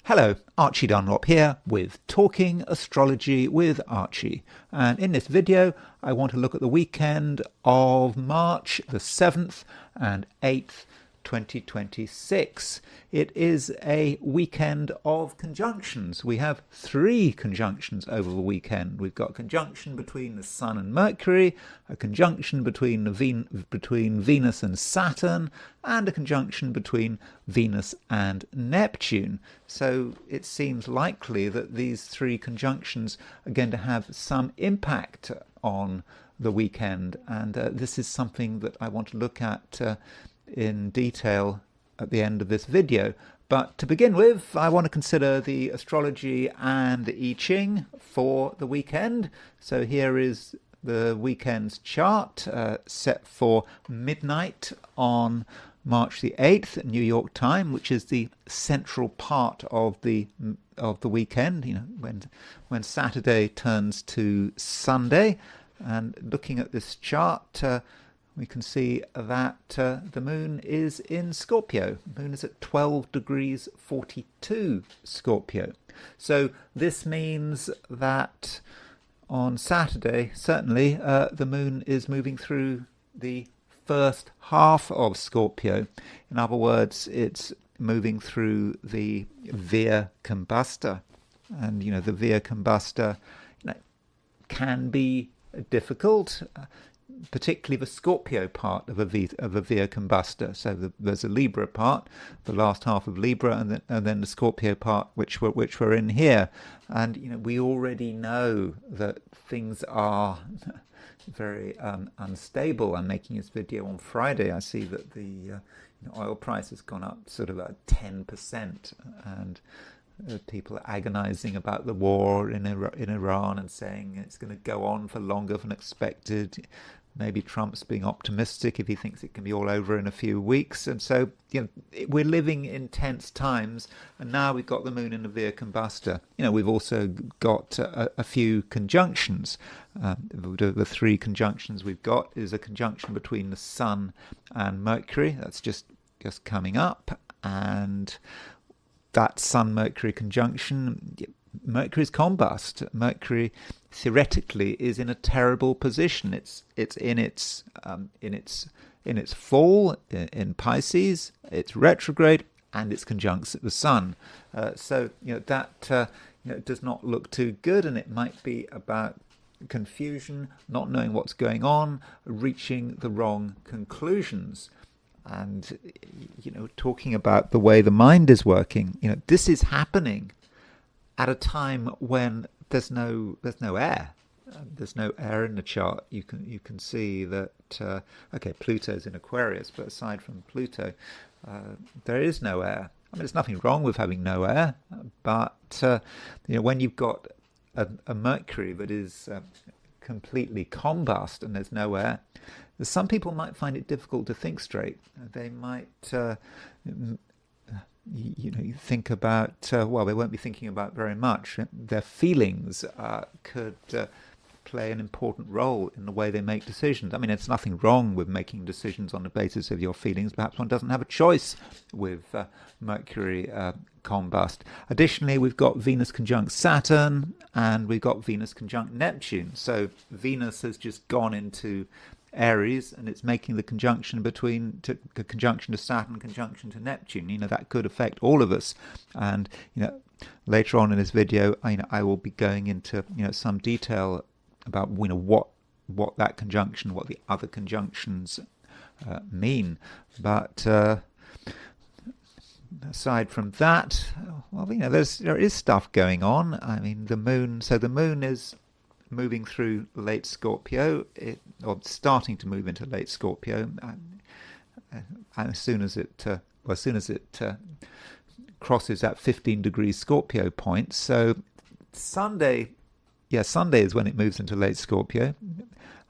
Hello, Archie Dunlop here with Talking Astrology with Archie. And in this video, I want to look at the weekend of March the 7th and 8th, 2026. It is a weekend of conjunctions. We have 3 conjunctions over the weekend. We've got a conjunction between the Sun and Mercury, a conjunction between Venus and Saturn, and a conjunction between Venus and Neptune. So it seems likely that these 3 conjunctions are going to have some impact on the weekend, and this is something that I want to look at in detail at the end of this video. But to begin with, I want to consider the astrology and the I Ching for the weekend. So here is the weekend's chart set for midnight on March the 8th, New York time, which is the central part of the weekend, you know, when Saturday turns to Sunday. And looking at this chart, we can see that the moon is in Scorpio. The moon is at 12 degrees 42 Scorpio. So this means that on Saturday, certainly, the moon is moving through the first half of Scorpio. In other words, it's moving through the Via Combusta. And, you know, the Via Combusta, you know, can be difficult, particularly the Scorpio part of a Via Combusta. So there's a Libra part, the last half of Libra, and then the Scorpio part, which we're in here. And you know, we already know that things are very unstable. I'm making this video on Friday. I see that the oil price has gone up sort of about 10%, and people are agonizing about the war in Iran and saying it's going to go on for longer than expected. Maybe Trump's being optimistic if he thinks it can be all over in a few weeks. And so, you know, we're living in tense times, and now we've got the moon in the Via Combusta. You know, we've also got a few conjunctions. The 3 conjunctions we've got is a conjunction between the Sun and Mercury. That's just coming up, and that Sun-Mercury conjunction, Mercury's combust. Mercury theoretically is in a terrible position. It's in its fall in Pisces. It's retrograde, and it's conjunct the Sun. So you know that does not look too good, and it might be about confusion, not knowing what's going on, reaching the wrong conclusions. And, you know, talking about the way the mind is working, you know, this is happening at a time when there's no air. There's no air in the chart. You can see that, okay, Pluto's in Aquarius, but aside from Pluto, there is no air. I mean, there's nothing wrong with having no air, but, you know, when you've got a Mercury that is completely combust and there's no air, some people might find it difficult to think straight. They might, think about, well, they won't be thinking about very much. Their feelings could play an important role in the way they make decisions. I mean, there's nothing wrong with making decisions on the basis of your feelings. Perhaps one doesn't have a choice with Mercury combust. Additionally, we've got Venus conjunct Saturn, and we've got Venus conjunct Neptune. So Venus has just gone into Aries, and it's making the conjunction conjunction to Saturn, conjunction to Neptune. You know, that could affect all of us. And you know, later on in this video, I will be going into some detail about what that conjunction, what the other conjunctions mean. But aside from that, well, you know, there is stuff going on. I mean, the moon. So the moon is moving through late Scorpio, or starting to move into late Scorpio, and as soon as it crosses that 15 degrees Scorpio point. So Sunday is when it moves into late Scorpio,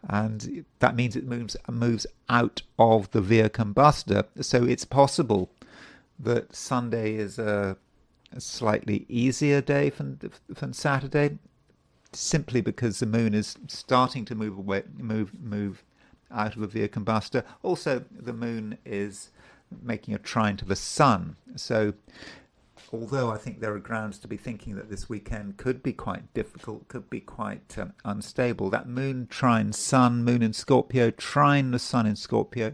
and that means it moves out of the Via Combusta. So it's possible that Sunday is a slightly easier day than Saturday, simply because the moon is starting to move out of the Via Combusta. Also, the moon is making a trine to the sun. So although I think there are grounds to be thinking that this weekend could be quite difficult, could be quite unstable. That moon trine sun, moon in Scorpio, trine the sun in Scorpio.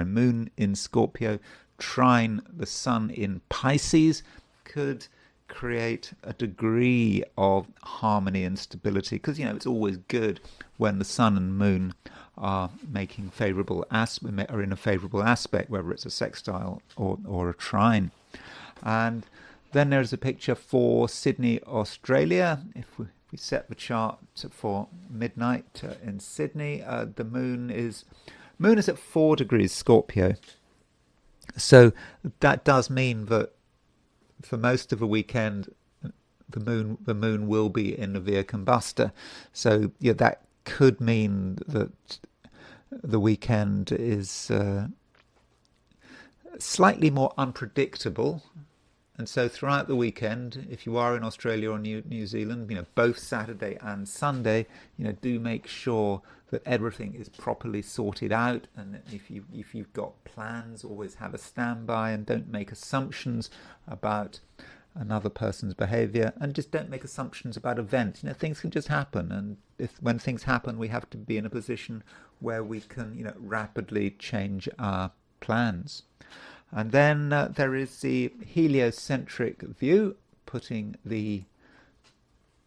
Moon in Scorpio, trine the sun in Pisces could create a degree of harmony and stability, because it's always good when the sun and moon are making are in a favorable aspect, whether it's a sextile or a trine. And then there's a picture for Sydney, Australia. If we set the chart for midnight in Sydney, the moon is at 4 degrees Scorpio. So that does mean that for most of the weekend, the moon will be in the Via Combusta. So that could mean that the weekend is slightly more unpredictable. And so throughout the weekend, if you are in Australia or New Zealand, both Saturday and Sunday, do make sure that everything is properly sorted out. And if you've got plans, always have a standby, and don't make assumptions about another person's behavior, and just don't make assumptions about events. Things can just happen, and when things happen, we have to be in a position where we can rapidly change our plans. And then there is the heliocentric view, putting the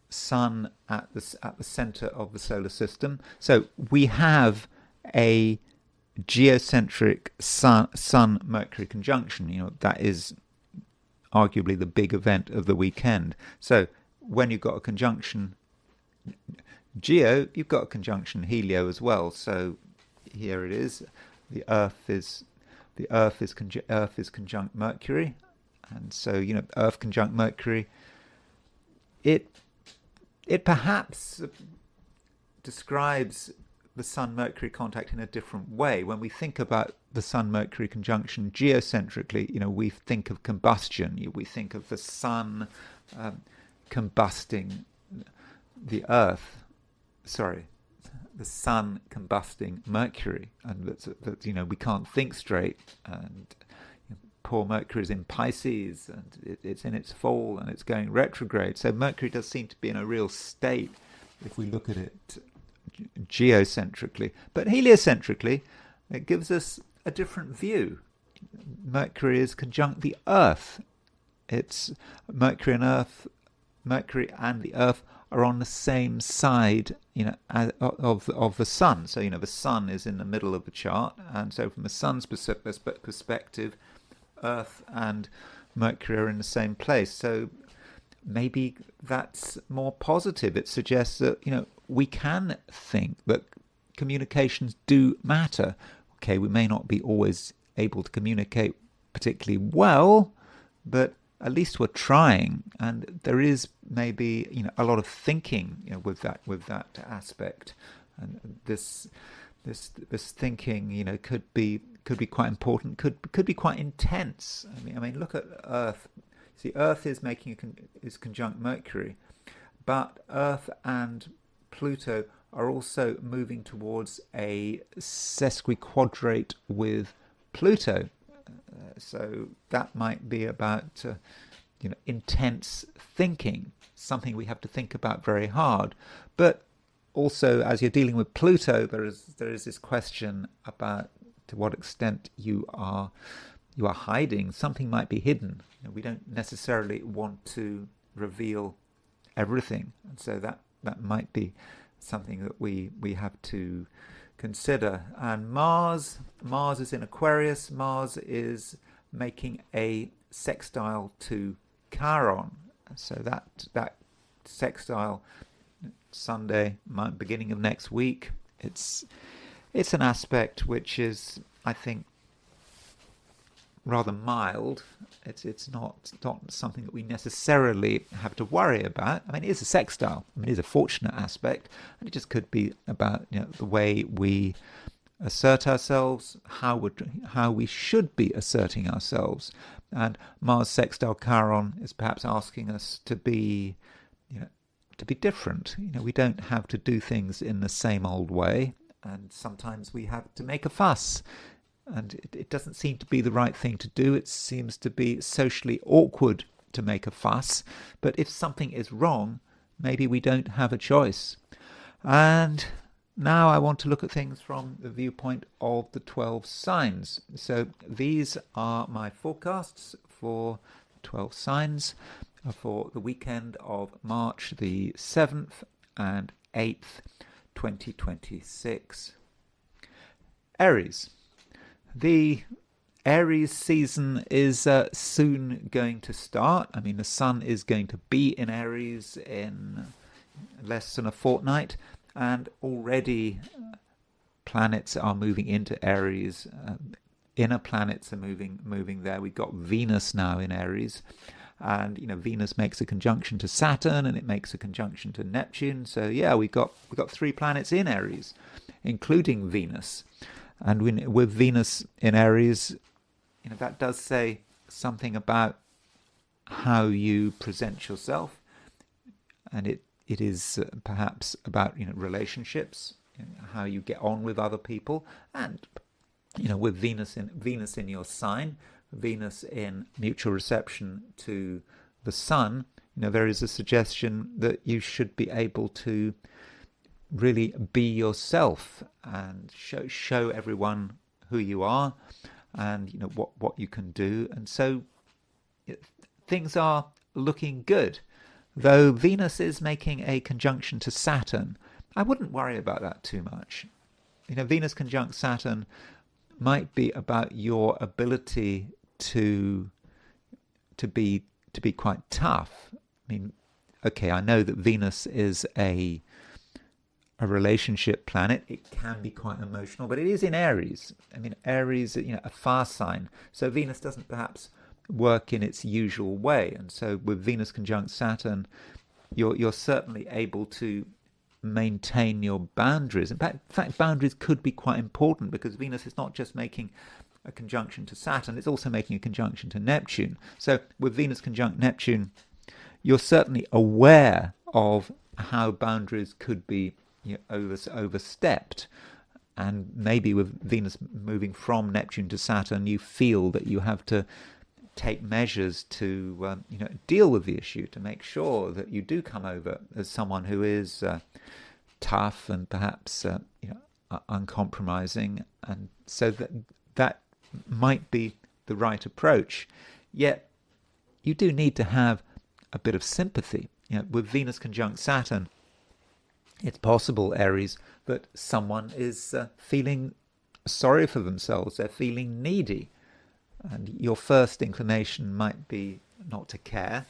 sun at the center of the solar system. So we have a geocentric sun-Mercury conjunction. That is arguably the big event of the weekend. So when you've got a conjunction geo, you've got a conjunction helio as well. So here it is. The Earth is conjunct Mercury, and so Earth conjunct Mercury. It perhaps describes the Sun-Mercury contact in a different way. When we think about the Sun-Mercury conjunction geocentrically, we think of combustion. We think of the Sun combusting the Earth. The Sun combusting Mercury, and that we can't think straight. And poor Mercury is in Pisces, and it's in its fall, and it's going retrograde. So Mercury does seem to be in a real state if we look at it geocentrically. But heliocentrically, it gives us a different view. Mercury is conjunct the Earth. It's Mercury and the Earth are on the same side, of the sun. So the sun is in the middle of the chart, and so from the sun's perspective, Earth and Mercury are in the same place. So maybe that's more positive. It suggests that we can think that communications do matter. Okay, we may not be always able to communicate particularly well, but at least we're trying, and there is maybe a lot of thinking with that aspect, and this thinking could be quite important, could be quite intense. I mean look at Earth. See, Earth is is conjunct Mercury, but Earth and Pluto are also moving towards a sesquiquadrate with Pluto. So that might be about intense thinking, something we have to think about very hard. But also, as you're dealing with Pluto, there is this question about to what extent you are hiding. Something might be hidden. We don't necessarily want to reveal everything, and so that might be something that we have to consider. And Mars is in Aquarius. Mars is making a sextile to Chiron. So that sextile Sunday, beginning of next week, it's an aspect which is, I think, rather mild. It's not something that we necessarily have to worry about. I mean, it is a sextile. I mean, it is a fortunate aspect, and it just could be about the way we assert ourselves, how we should be asserting ourselves. And Mars sextile Chiron is perhaps asking us to be different. We don't have to do things in the same old way, and sometimes we have to make a fuss And it doesn't seem to be the right thing to do. It seems to be socially awkward to make a fuss. But if something is wrong, maybe we don't have a choice. And now I want to look at things from the viewpoint of the 12 signs. So these are my forecasts for 12 signs for the weekend of March the 7th and 8th, 2026. Aries. The Aries season is soon going to start. I mean, the Sun is going to be in Aries in less than a fortnight, and already planets are moving into Aries. Inner planets are moving there. We've got Venus now in Aries, and Venus makes a conjunction to Saturn, and it makes a conjunction to Neptune. So yeah, we've got 3 planets in Aries, including Venus. And with Venus in Aries, that does say something about how you present yourself, and it is perhaps about relationships, how you get on with other people, and with Venus in your sign, Venus in mutual reception to the Sun, there is a suggestion that you should be able to really be yourself and show everyone who you are, and what you can do. And so things are looking good. Though Venus is making a conjunction to Saturn, I wouldn't worry about that too much. Venus conjunct Saturn might be about your ability to be quite tough. I mean, okay, I know that Venus is a relationship planet. It can be quite emotional, but it is in Aries. I mean, Aries, a fire sign, so Venus doesn't perhaps work in its usual way. And so with Venus conjunct Saturn, you're certainly able to maintain your boundaries. In fact, boundaries could be quite important, because Venus is not just making a conjunction to Saturn, it's also making a conjunction to Neptune. So with Venus conjunct Neptune, you're certainly aware of how boundaries could be overstepped. And maybe with Venus moving from Neptune to Saturn, you feel that you have to take measures to deal with the issue, to make sure that you do come over as someone who is tough and perhaps uncompromising. And so that might be the right approach. Yet you do need to have a bit of sympathy. With Venus conjunct Saturn, it's possible, Aries, that someone is feeling sorry for themselves. They're feeling needy. And your first inclination might be not to care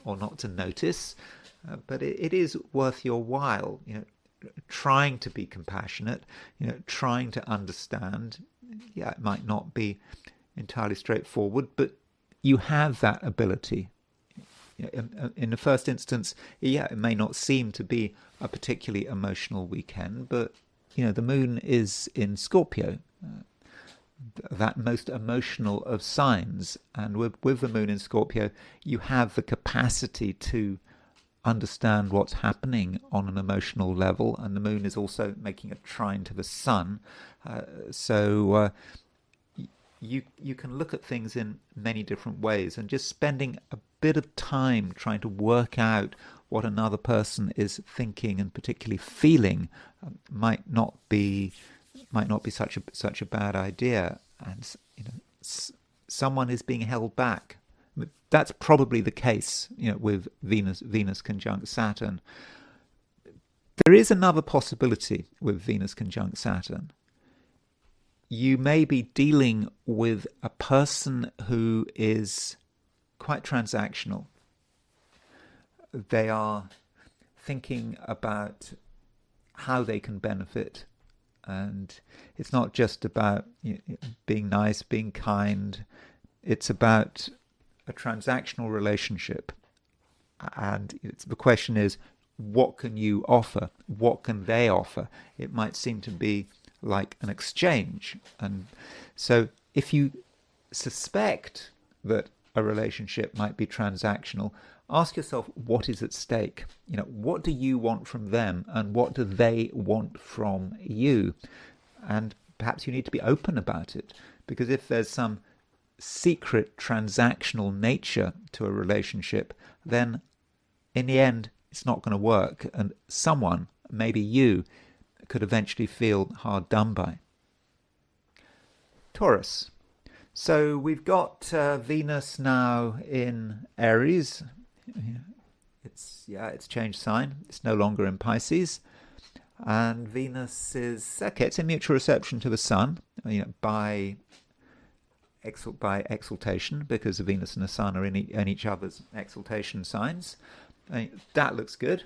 or not to notice. But it is worth your while, trying to be compassionate, trying to understand. Yeah, it might not be entirely straightforward, but you have that ability. In the first instance, it may not seem to be a particularly emotional weekend, but the moon is in Scorpio, that most emotional of signs, and with the moon in Scorpio, you have the capacity to understand what's happening on an emotional level. And the moon is also making a trine to the sun, so you can look at things in many different ways, and just spending a bit of time trying to work out what another person is thinking and particularly feeling might not be such a bad idea. And someone is being held back. That's probably the case, with Venus conjunct Saturn. There is another possibility with Venus conjunct Saturn. You may be dealing with a person who is quite transactional. They are thinking about how they can benefit, and it's not just about being nice, being kind. It's about a transactional relationship, and the question is, what can you offer? What can they offer? It might seem to be like an exchange. And so if you suspect that a relationship might be transactional, ask yourself, what is at stake? What do you want from them, and what do they want from you? And perhaps you need to be open about it. Because if there's some secret transactional nature to a relationship, then in the end it's not going to work, and someone, maybe you, could eventually feel hard done by. Taurus. So we've got Venus now in Aries. It's changed sign. It's no longer in Pisces, and Venus is okay. It's in mutual reception to the Sun, by exaltation, because the Venus and the Sun are in each other's exaltation signs. That looks good,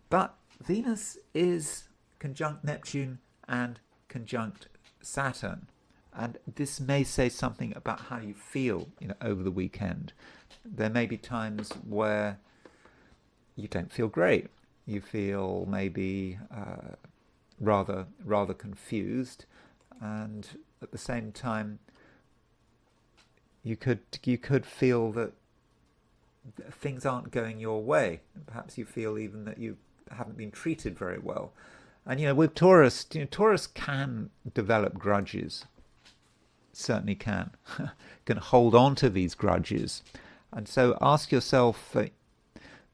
but Venus is conjunct Neptune and conjunct Saturn, and this may say something about how you feel, over the weekend. There may be times where you don't feel great. You feel maybe rather confused, and at the same time, you could feel that things aren't going your way. Perhaps you feel even that you haven't been treated very well. And with Taurus, Taurus can develop grudges. Certainly can. Can hold on to these grudges. And so ask yourself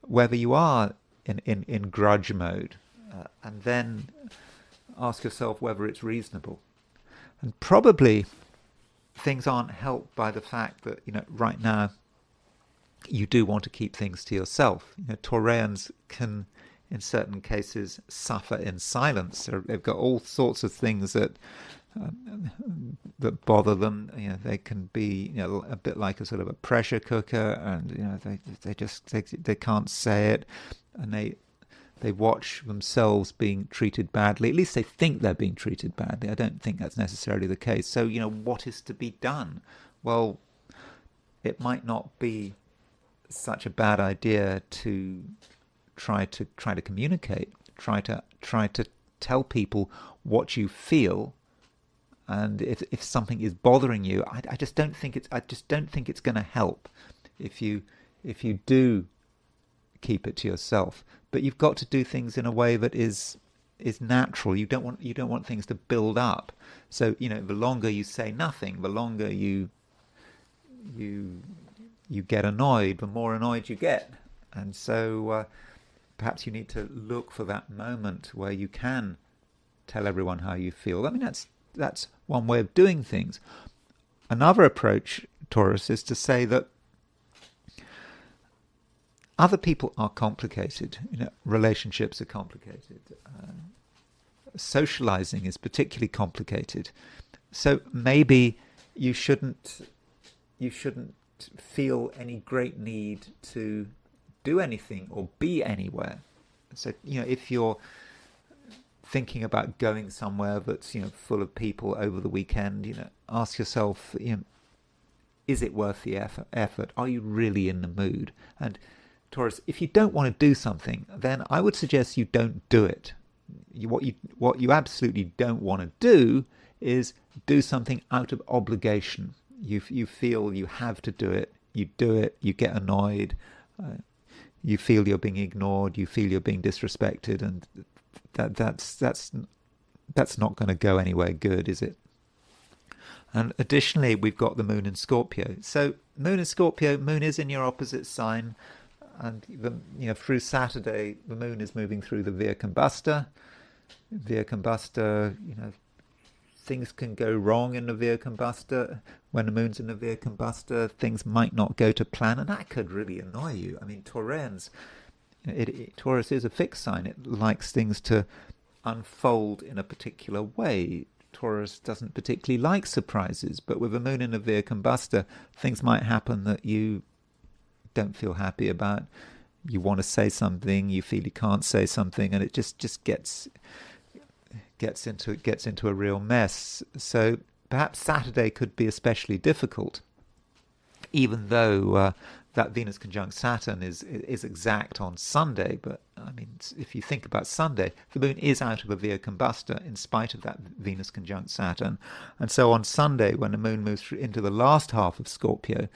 whether you are in grudge mode, and then ask yourself whether it's reasonable. And probably things aren't helped by the fact that right now you do want to keep things to yourself. Taurians can, in certain cases, suffer in silence. They've got all sorts of things that bother them. They can be a bit like a sort of a pressure cooker, and they can't say it, and they watch themselves being treated badly. At least they think they're being treated badly. I don't think that's necessarily the case. So what is to be done? Well, it might not be such a bad idea to try to communicate, try to tell people what you feel. And if something is bothering you, I just don't think it's going to help if you do keep it to yourself. But you've got to do things in a way that is natural. You don't want things to build up. So the longer you say nothing, the longer you get annoyed, the more annoyed you get. And so perhaps you need to look for that moment where you can tell everyone how you feel. I mean, that's one way of doing things. Another approach, Taurus, is to say that other people are complicated. Relationships are complicated. Socializing is particularly complicated. So maybe you shouldn't feel any great need to do anything or be anywhere. So if you're thinking about going somewhere that's full of people over the weekend, ask yourself, is it worth the effort? Are you really in the mood? And Taurus, if you don't want to do something, then I would suggest you don't do it. What you absolutely don't want to do is do something out of obligation. You feel you have to do it. You do it. You get annoyed. You feel you're being ignored. You feel you're being disrespected, and that's not going to go anywhere good, is it? And additionally, we've got the moon in Scorpio. So moon in Scorpio, moon is in your opposite sign, and through Saturday, the moon is moving through the Via Combusta. Via Combusta, things can go wrong in the Via Combusta. When the moon's in the Via Combusta, things might not go to plan, and that could really annoy you. I mean, Taurus is a fixed sign. It likes things to unfold in a particular way. Taurus doesn't particularly like surprises, but with the moon in the Via Combusta, things might happen that you don't feel happy about. You want to say something, you feel you can't say something, and it just gets into a real mess. So perhaps Saturday could be especially difficult, even though that Venus conjunct Saturn is exact on Sunday. But I mean, if you think about Sunday, the moon is out of a Via Combusta in spite of that Venus conjunct Saturn. And so on Sunday, when the moon moves into the last half of Scorpio,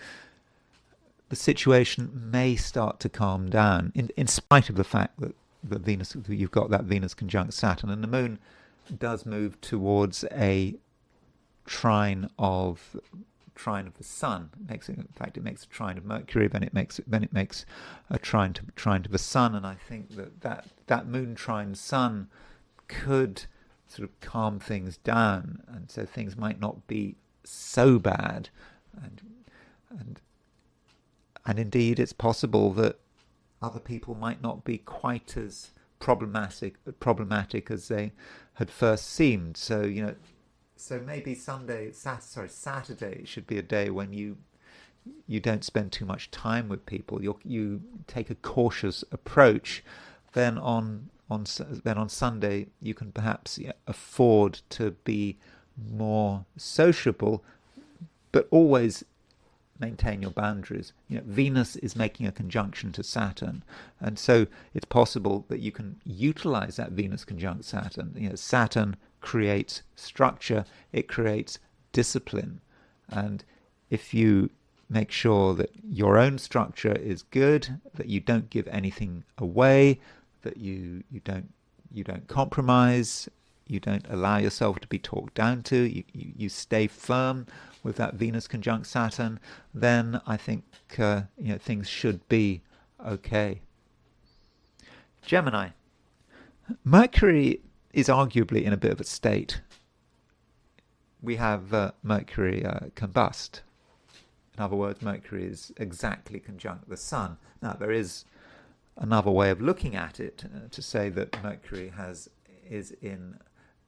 the situation may start to calm down, in spite of the fact that you've got that Venus conjunct Saturn, and the moon does move towards a trine of the Sun. In fact, it makes a trine of Mercury, then it makes a trine to the Sun, and I think that moon trine Sun could sort of calm things down, and so things might not be so bad, and indeed it's possible that other people might not be quite as problematic as they had first seemed. So maybe Saturday should be a day when you don't spend too much time with people. You take a cautious approach. Then on Sunday you can perhaps afford to be more sociable, but always maintain your boundaries. Venus is making a conjunction to Saturn, and so it's possible that you can utilize that Venus conjunct Saturn. Saturn creates structure, it creates discipline, and if you make sure that your own structure is good, that you don't give anything away, that you don't compromise, you don't allow yourself to be talked down to, you stay firm with that Venus conjunct Saturn, then I think things should be okay. Gemini. Mercury is arguably in a bit of a state. We have Mercury combust. In other words, Mercury is exactly conjunct the Sun. Now, there is another way of looking at it, to say that Mercury is in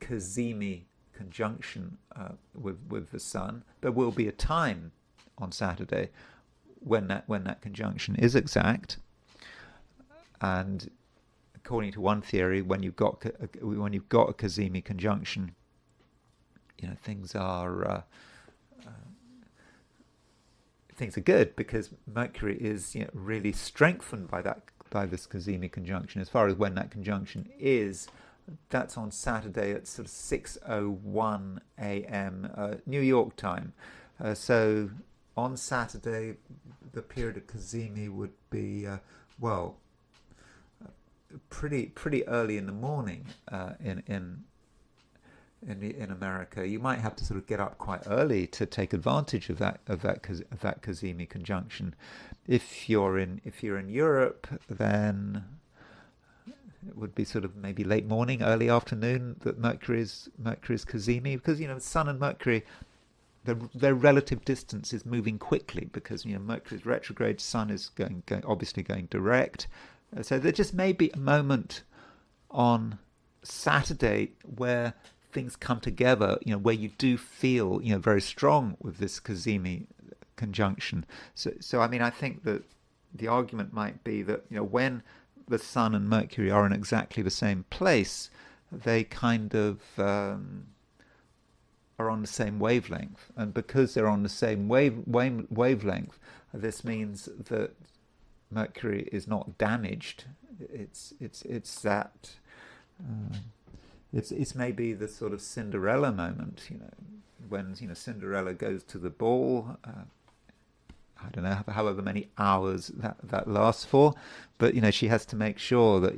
cazimi conjunction with the Sun. There will be a time on Saturday when that conjunction is exact, and according to one theory, when you've got a cazimi conjunction, things are good, because Mercury is really strengthened by this cazimi conjunction. As far as when that conjunction is, that's on Saturday at sort of 6:01 a.m. New York time. So on Saturday, the period of cazimi would be pretty early in the morning in America. You might have to sort of get up quite early to take advantage of that cazimi conjunction. If you're in Europe, then it would be sort of maybe late morning, early afternoon that Mercury's cazimi, because Sun and Mercury, their relative distance is moving quickly, because Mercury's retrograde, Sun is obviously going direct. So there just may be a moment on Saturday where things come together, where you do feel very strong with this cazimi conjunction. So I mean, I think that the argument might be that when the Sun and Mercury are in exactly the same place, they kind of are on the same wavelength, and because they're on the same wavelength, this means that Mercury is not damaged. It's maybe the sort of Cinderella moment, when Cinderella goes to the ball. I don't know however many hours that lasts for, but she has to make sure that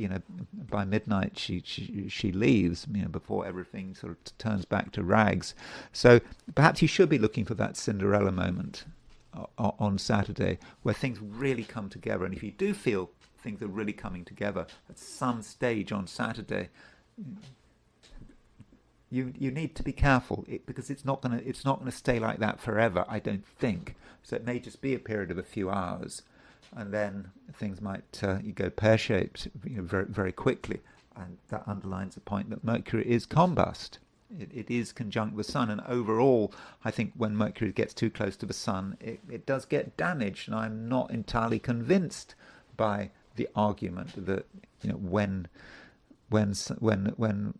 by midnight she leaves, before everything sort of turns back to rags. So perhaps you should be looking for that Cinderella moment on Saturday, where things really come together. And if you do feel things are really coming together at some stage on Saturday, you need to be careful, because it's not gonna stay like that forever, I don't think. So it may just be a period of a few hours, and then things might go pear-shaped very, very quickly. And that underlines the point that Mercury is combust. It is conjunct the Sun, and overall, I think when Mercury gets too close to the Sun, it does get damaged. And I'm not entirely convinced by the argument that when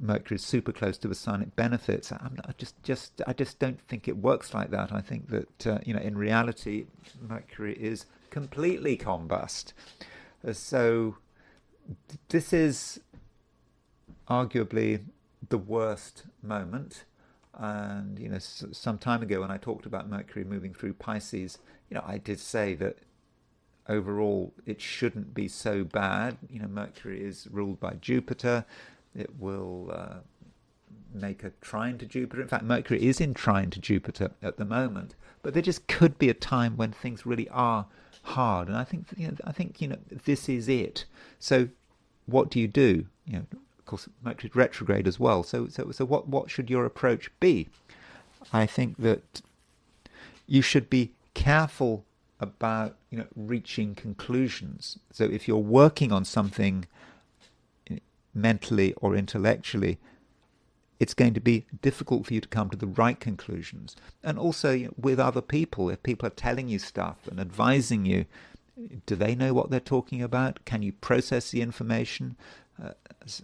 Mercury is super close to the Sun, it benefits. I just don't think it works like that. I think that in reality, Mercury is completely combust. So this is arguably the worst moment. And some time ago, when I talked about Mercury moving through Pisces, I did say that overall it shouldn't be so bad. Mercury is ruled by Jupiter. It will make a trine to Jupiter. In fact, Mercury is in trine to Jupiter at the moment. But there just could be a time when things really are hard, and I think this is it. So, what do you do? Of course, Mercury's retrograde as well. So what should your approach be? I think that you should be careful about reaching conclusions. So if you're working on something mentally or intellectually, it's going to be difficult for you to come to the right conclusions. And also with other people, if people are telling you stuff and advising you, do they know what they're talking about? Can you process the information?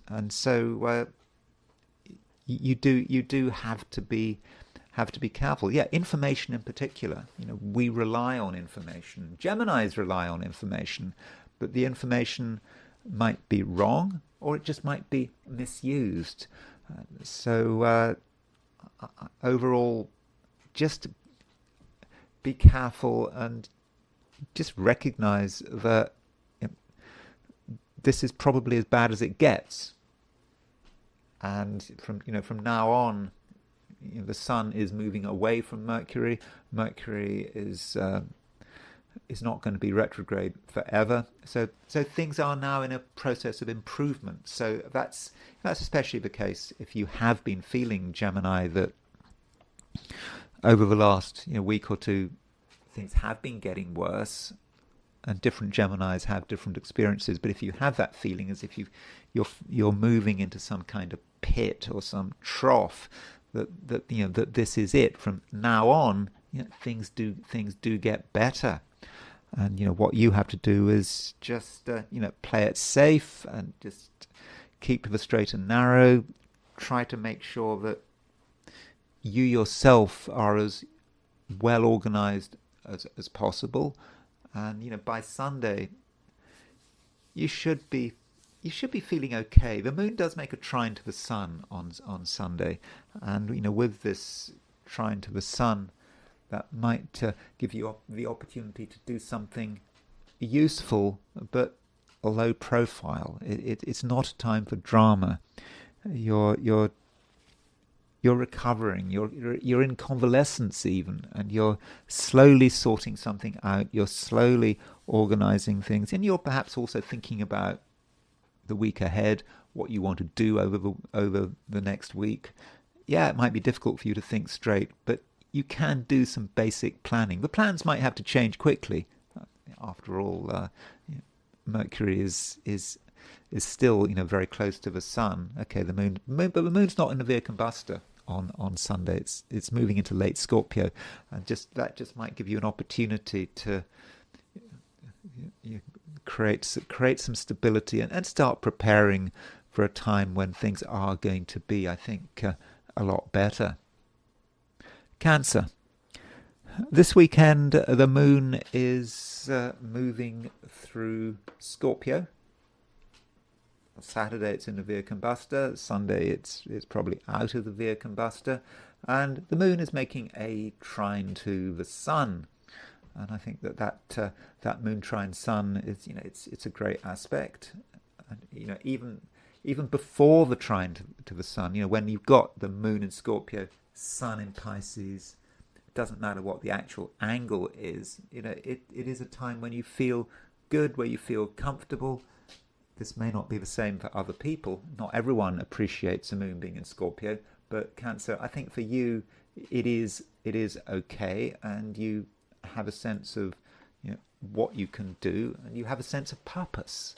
And so you do have to be careful. Yeah, information in particular. We rely on information. Geminis rely on information, but the information might be wrong, or it just might be misused. So overall, just be careful and just recognize that this is probably as bad as it gets. And from now on, the Sun is moving away from Mercury. Mercury is not going to be retrograde forever. So things are now in a process of improvement. So that's especially the case if you have been feeling, Gemini, that over the last week or two things have been getting worse, and different Geminis have different experiences. But if you have that feeling as if you're moving into some kind of pit or some trough, that this is it. From now on, things do get better. And what you have to do is just play it safe and just keep to the straight and narrow. Try to make sure that you yourself are as well organized as possible. And by Sunday, you should be feeling okay. The moon does make a trine to the Sun on Sunday, and with this trine to the Sun, that might give you the opportunity to do something useful, but low profile. It's not a time for drama. You're recovering. You're in convalescence even, and you're slowly sorting something out. You're slowly organizing things, and you're perhaps also thinking about the week ahead, what you want to do over the next week. Yeah, it might be difficult for you to think straight, but you can do some basic planning. The plans might have to change quickly. After all, Mercury is still very close to the Sun. Okay, the moon, but the moon's not in the Via Combusta on Sunday. It's moving into late Scorpio, and that might give you an opportunity to create some stability and start preparing for a time when things are going to be, I think, a lot better. Cancer. This weekend, the moon is moving through Scorpio. Saturday it's in the Via Combusta. Sunday it's probably out of the Via Combusta, and the moon is making a trine to the Sun. And I think that moon trine Sun is it's a great aspect. And even before the trine to the Sun, when you've got the moon in Scorpio, Sun in Pisces, it doesn't matter what the actual angle is. It is a time when you feel good, where you feel comfortable. This may not be the same for other people. Not everyone appreciates the moon being in Scorpio, but Cancer, I think for you, it is okay, and you have a sense of what you can do, and you have a sense of purpose.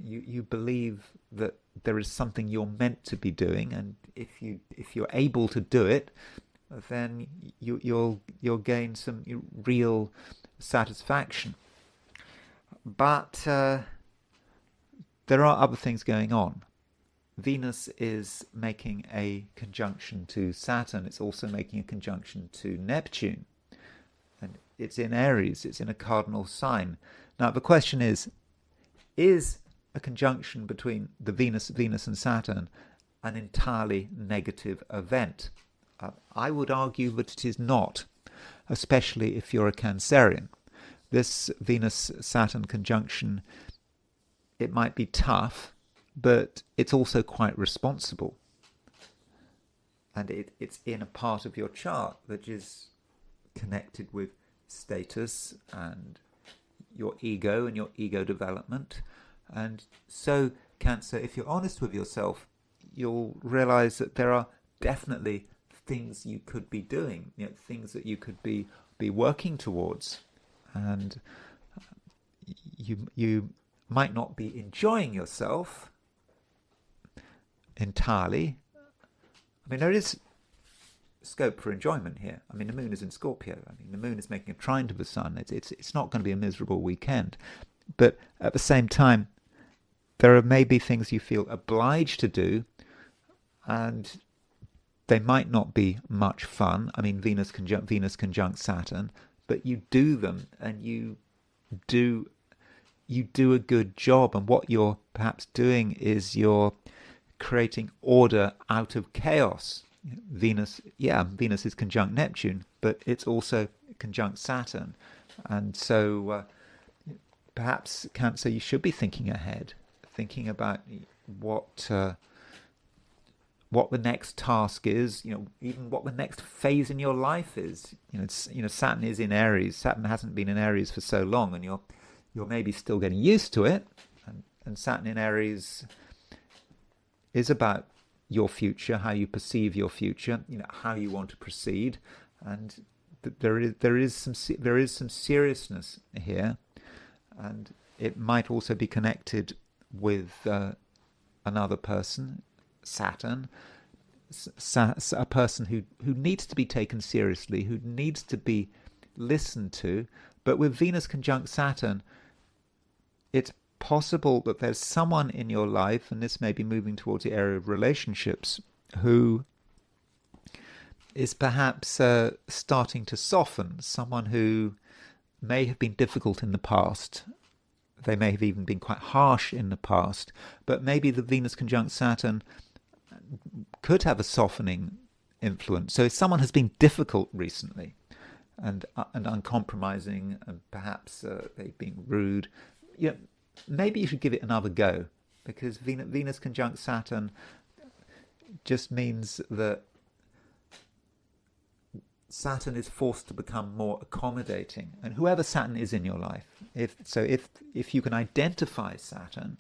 You believe that there is something you're meant to be doing, and if you're able to do it, then you'll gain some real satisfaction. But there are other things going on. Venus is making a conjunction to Saturn. It's also making a conjunction to Neptune. And it's in Aries. It's in a cardinal sign. Now, the question is a conjunction between the Venus and Saturn an entirely negative event? I would argue that it is not, especially if you're a Cancerian. This Venus-Saturn conjunction, it might be tough, but it's also quite responsible. and it's in a part of your chart that is connected with status and your ego and your ego development. And so, Cancer, if you're honest with yourself, you'll realize that there are definitely things you could be doing, things that you could be working towards, and you might not be enjoying yourself entirely. I mean, there is scope for enjoyment here. I mean, the moon is in Scorpio. I mean, the moon is making a trine to the sun. It's not going to be a miserable weekend, but at the same time, there are maybe things you feel obliged to do, and they might not be much fun. I mean, Venus conjunct Saturn, but you do them, and you do a good job. And what you're perhaps doing is you're creating order out of chaos. Venus is conjunct Neptune, but it's also conjunct Saturn, and so perhaps, Cancer, you should be thinking ahead, thinking about what the next task is, even what the next phase in your life is. Saturn is in Aries. Saturn hasn't been in Aries for so long, and you're maybe still getting used to it. And Saturn in Aries is about your future, how you perceive your future, how you want to proceed, and there is some seriousness here, and it might also be connected with another person, Saturn, a person who needs to be taken seriously, who needs to be listened to. But with Venus conjunct Saturn, it's possible that there's someone in your life, and this may be moving towards the area of relationships, who is perhaps starting to soften, someone who may have been difficult in the past. They may have even been quite harsh in the past, but maybe the Venus conjunct Saturn could have a softening influence. So if someone has been difficult recently and uncompromising, and perhaps they've been rude, maybe you should give it another go, because Venus conjunct Saturn just means that Saturn is forced to become more accommodating. And whoever Saturn is in your life, if you can identify Saturn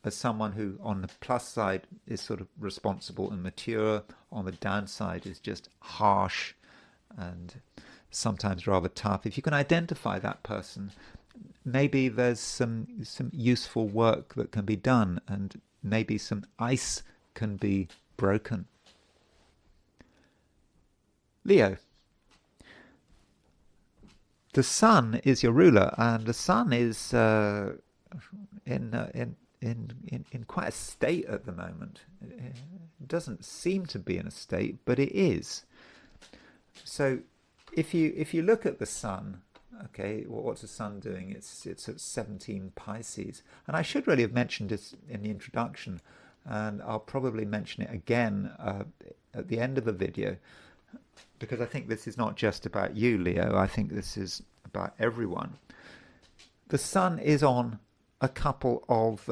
as someone who, on the plus side, is sort of responsible and mature, on the downside is just harsh and sometimes rather tough, if you can identify that person, maybe there's some useful work that can be done, and maybe some ice can be broken. Leo, the Sun is your ruler, and the Sun is in quite a state at the moment. It doesn't seem to be in a state, but it is. So if you look at the Sun, okay, what's the Sun doing? It's at 17 Pisces. And I should really have mentioned this in the introduction, and I'll probably mention it again at the end of the video, because I think this is not just about you, Leo. I think this is about everyone. The Sun is on a couple of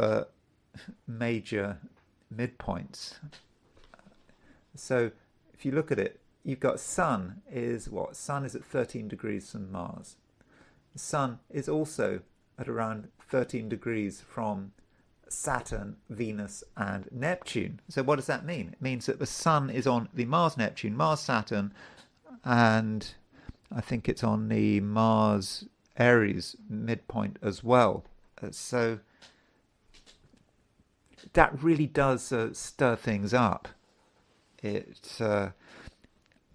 major midpoints. So if you look at it, you've got Sun is what? Sun is at 13 degrees from Mars. The Sun is also at around 13 degrees from Saturn, Venus, and Neptune. So what does that mean? It means that the Sun is on the Mars-Neptune, Mars-Saturn, and I think it's on the Mars-Aries midpoint as well. So that really does stir things up. It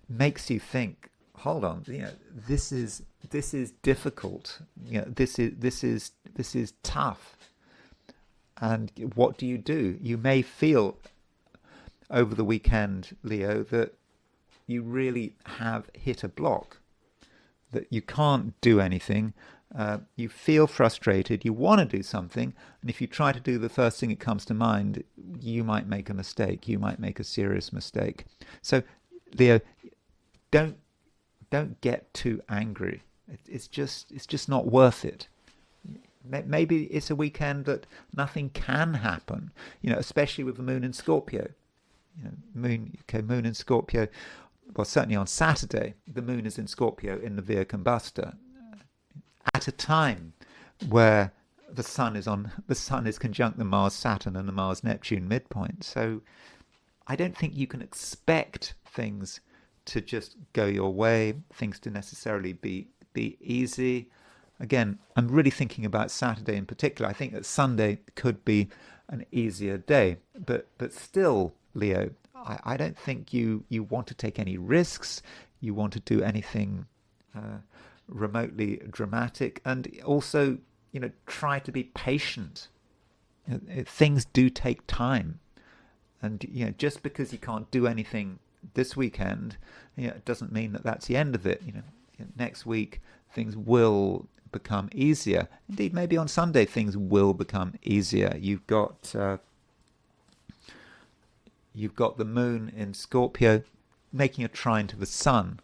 makes you think, hold on, this is difficult. This is tough. And what do? You may feel over the weekend, Leo, that you really have hit a block, that you can't do anything. You feel frustrated, you want to do something, and if you try to do the first thing that comes to mind, you might make a mistake. You might make a serious mistake. So, Leo, don't get too angry. It's just not worth it. Maybe it's a weekend that nothing can happen, especially with the moon in Scorpio. Moon in Scorpio. Well, certainly on Saturday, the moon is in Scorpio in the Via Combusta at a time where the sun is conjunct the Mars Saturn and the Mars Neptune midpoint. So I don't think you can expect things to just go your way, things to necessarily be easy. Again, I'm really thinking about Saturday in particular. I think that Sunday could be an easier day, but still, Leo, I don't think you want to take any risks. You want to do anything remotely dramatic, and also, try to be patient. Things do take time, and just because you can't do anything this weekend, it doesn't mean that that's the end of it. Next week things will become easier. Indeed, maybe on Sunday things will become easier. You've got the moon in Scorpio making a trine to the sun,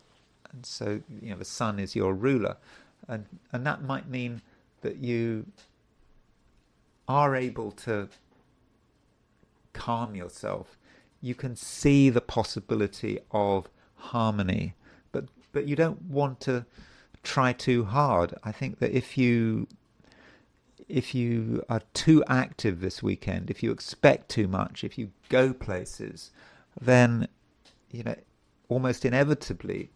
and so the sun is your ruler, and that might mean that you are able to calm yourself. You can see the possibility of harmony, but you don't want to try too hard. I think that if you are too active this weekend, if you expect too much, if you go places, then almost inevitably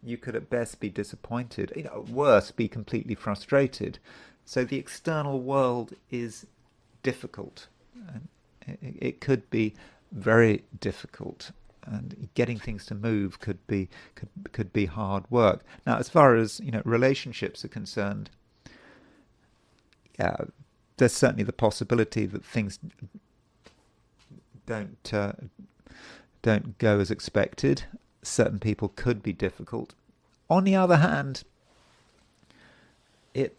you could at best be disappointed, at worst be completely frustrated. So the external world is difficult, and it could be very difficult, and getting things to move could be hard work. Now, as far as relationships are concerned, there's certainly the possibility that things don't go as expected. Certain people could be difficult. On the other hand, it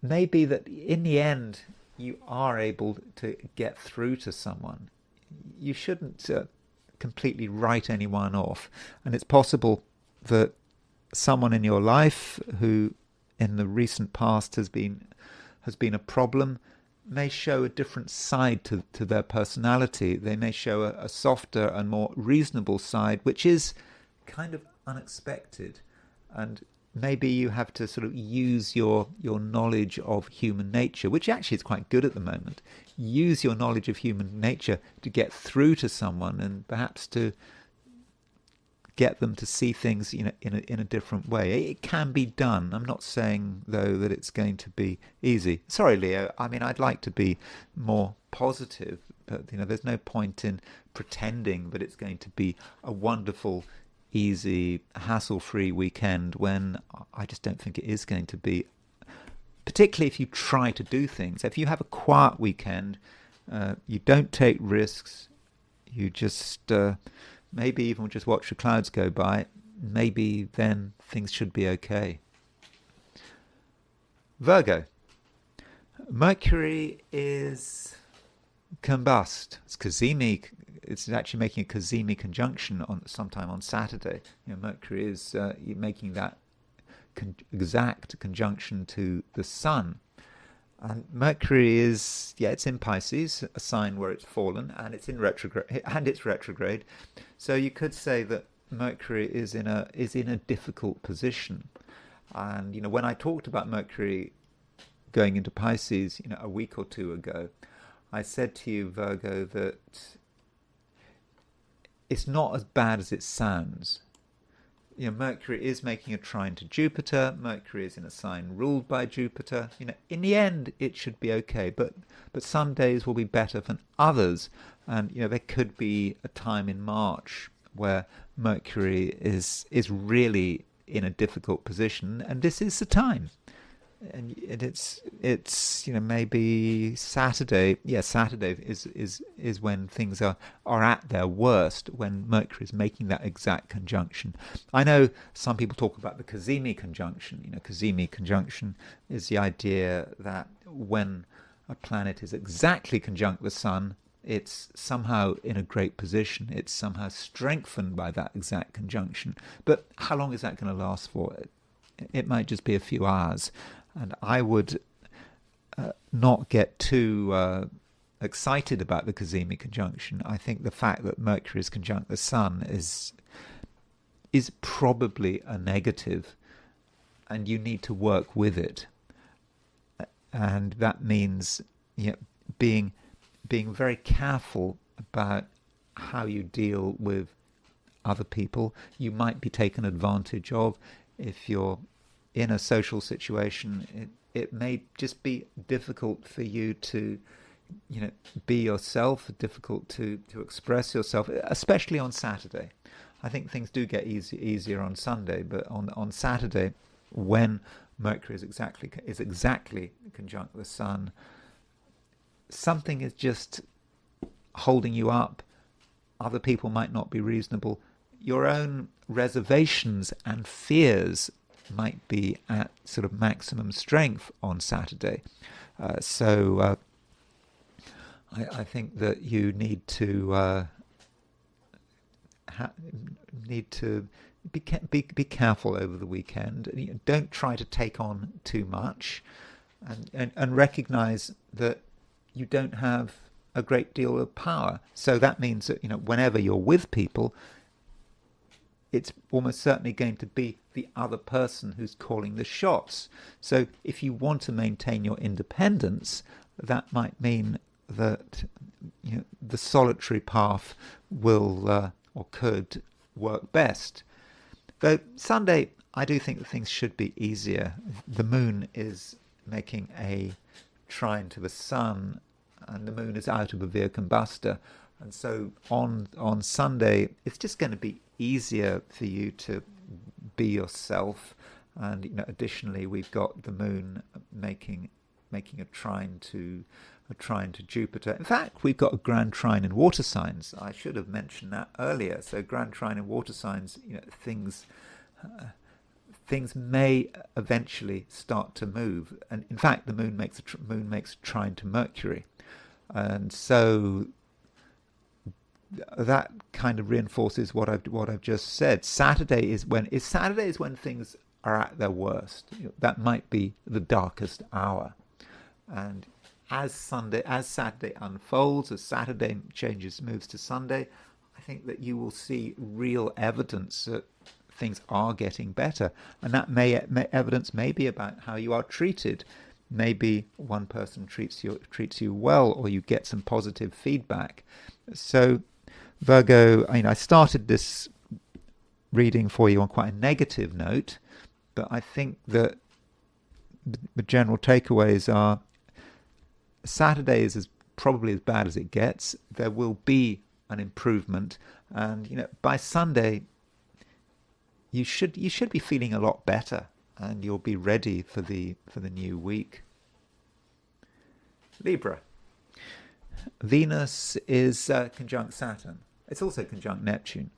may be that in the end you are able to get through to someone. You shouldn't completely write anyone off, and it's possible that someone in your life who in the recent past has been a problem may show a different side to their personality. They may show a softer and more reasonable side, which is kind of unexpected, and maybe you have to sort of use your knowledge of human nature, which actually is quite good at the moment. Use your knowledge of human nature to get through to someone, and perhaps to get them to see things in a different way. It can be done. I'm not saying, though, that it's going to be easy. Sorry, Leo. I mean, I'd like to be more positive, but there's no point in pretending that it's going to be a wonderful, easy, hassle-free weekend when I just don't think it is going to be. Particularly if you try to do things. If you have a quiet weekend, you don't take risks, you just maybe even just watch the clouds go by, maybe then things should be okay. Virgo. Mercury is combust. It's cazimi. It's actually making a cazimi conjunction sometime on Saturday. Mercury is making that exact conjunction to the sun. And Mercury is, it's in Pisces, a sign where it's fallen, and it's in retrograde. So you could say that Mercury is in a difficult position. And when I talked about Mercury going into Pisces, a week or two ago, I said to you, Virgo, that it's not as bad as it sounds. Mercury is making a trine to Jupiter. Mercury is in a sign ruled by Jupiter. In the end, it should be okay. But some days will be better than others. And there could be a time in March where Mercury is really in a difficult position, and this is the time. And it's maybe Saturday. Saturday is when things are at their worst, when Mercury is making that exact conjunction. I know some people talk about the cazimi conjunction. Cazimi conjunction is the idea that when a planet is exactly conjunct the sun, it's somehow in a great position. It's somehow strengthened by that exact conjunction. But how long is that going to last for? It might just be a few hours. And I would not get too excited about the cazimi conjunction. I think the fact that Mercury is conjunct the Sun is probably a negative, and you need to work with it. And that means, you know, being very careful about how you deal with other people. You might be taken advantage of if you're in a social situation. It may just be difficult for you to, you know, be yourself, difficult to express yourself, especially on Saturday. I think things do get easier on Sunday, but on Saturday, when Mercury is exactly conjunct the Sun, something is just holding you up. Other people might not be reasonable. Your own reservations and fears might be at sort of maximum strength on Saturday. So I think that you need to be careful over the weekend. Don't try to take on too much, and recognize that you don't have a great deal of power. So that means that, you know, whenever you're with people, it's almost certainly going to be the other person who's calling the shots. So if you want to maintain your independence, that might mean that, you know, the solitary path will or could work best. Though Sunday, I do think that things should be easier. The moon is making a trine to the Sun, and the moon is out of a Via Combusta. And so on Sunday, it's just going to be easier for you to be yourself. And, you know, additionally, we've got the moon making a trine to Jupiter. In fact, we've got a grand trine in water signs. I should have mentioned that earlier. So grand trine in water signs, you know, things may eventually start to move. And in fact, the moon makes a trine to Mercury, and so that kind of reinforces what I've just said. Saturday is when things are at their worst. You know, that might be the darkest hour, and as Saturday unfolds, as Saturday moves to Sunday, I think that you will see real evidence that things are getting better, and that evidence may be about how you are treated. Maybe one person treats you well, or you get some positive feedback. So, Virgo, I started this reading for you on quite a negative note, but I think that the general takeaways are Saturday is probably as bad as it gets. There will be an improvement, and, you know, by Sunday you should be feeling a lot better, and you'll be ready for the new week. Libra. Venus is conjunct Saturn. It's also conjunct Neptune.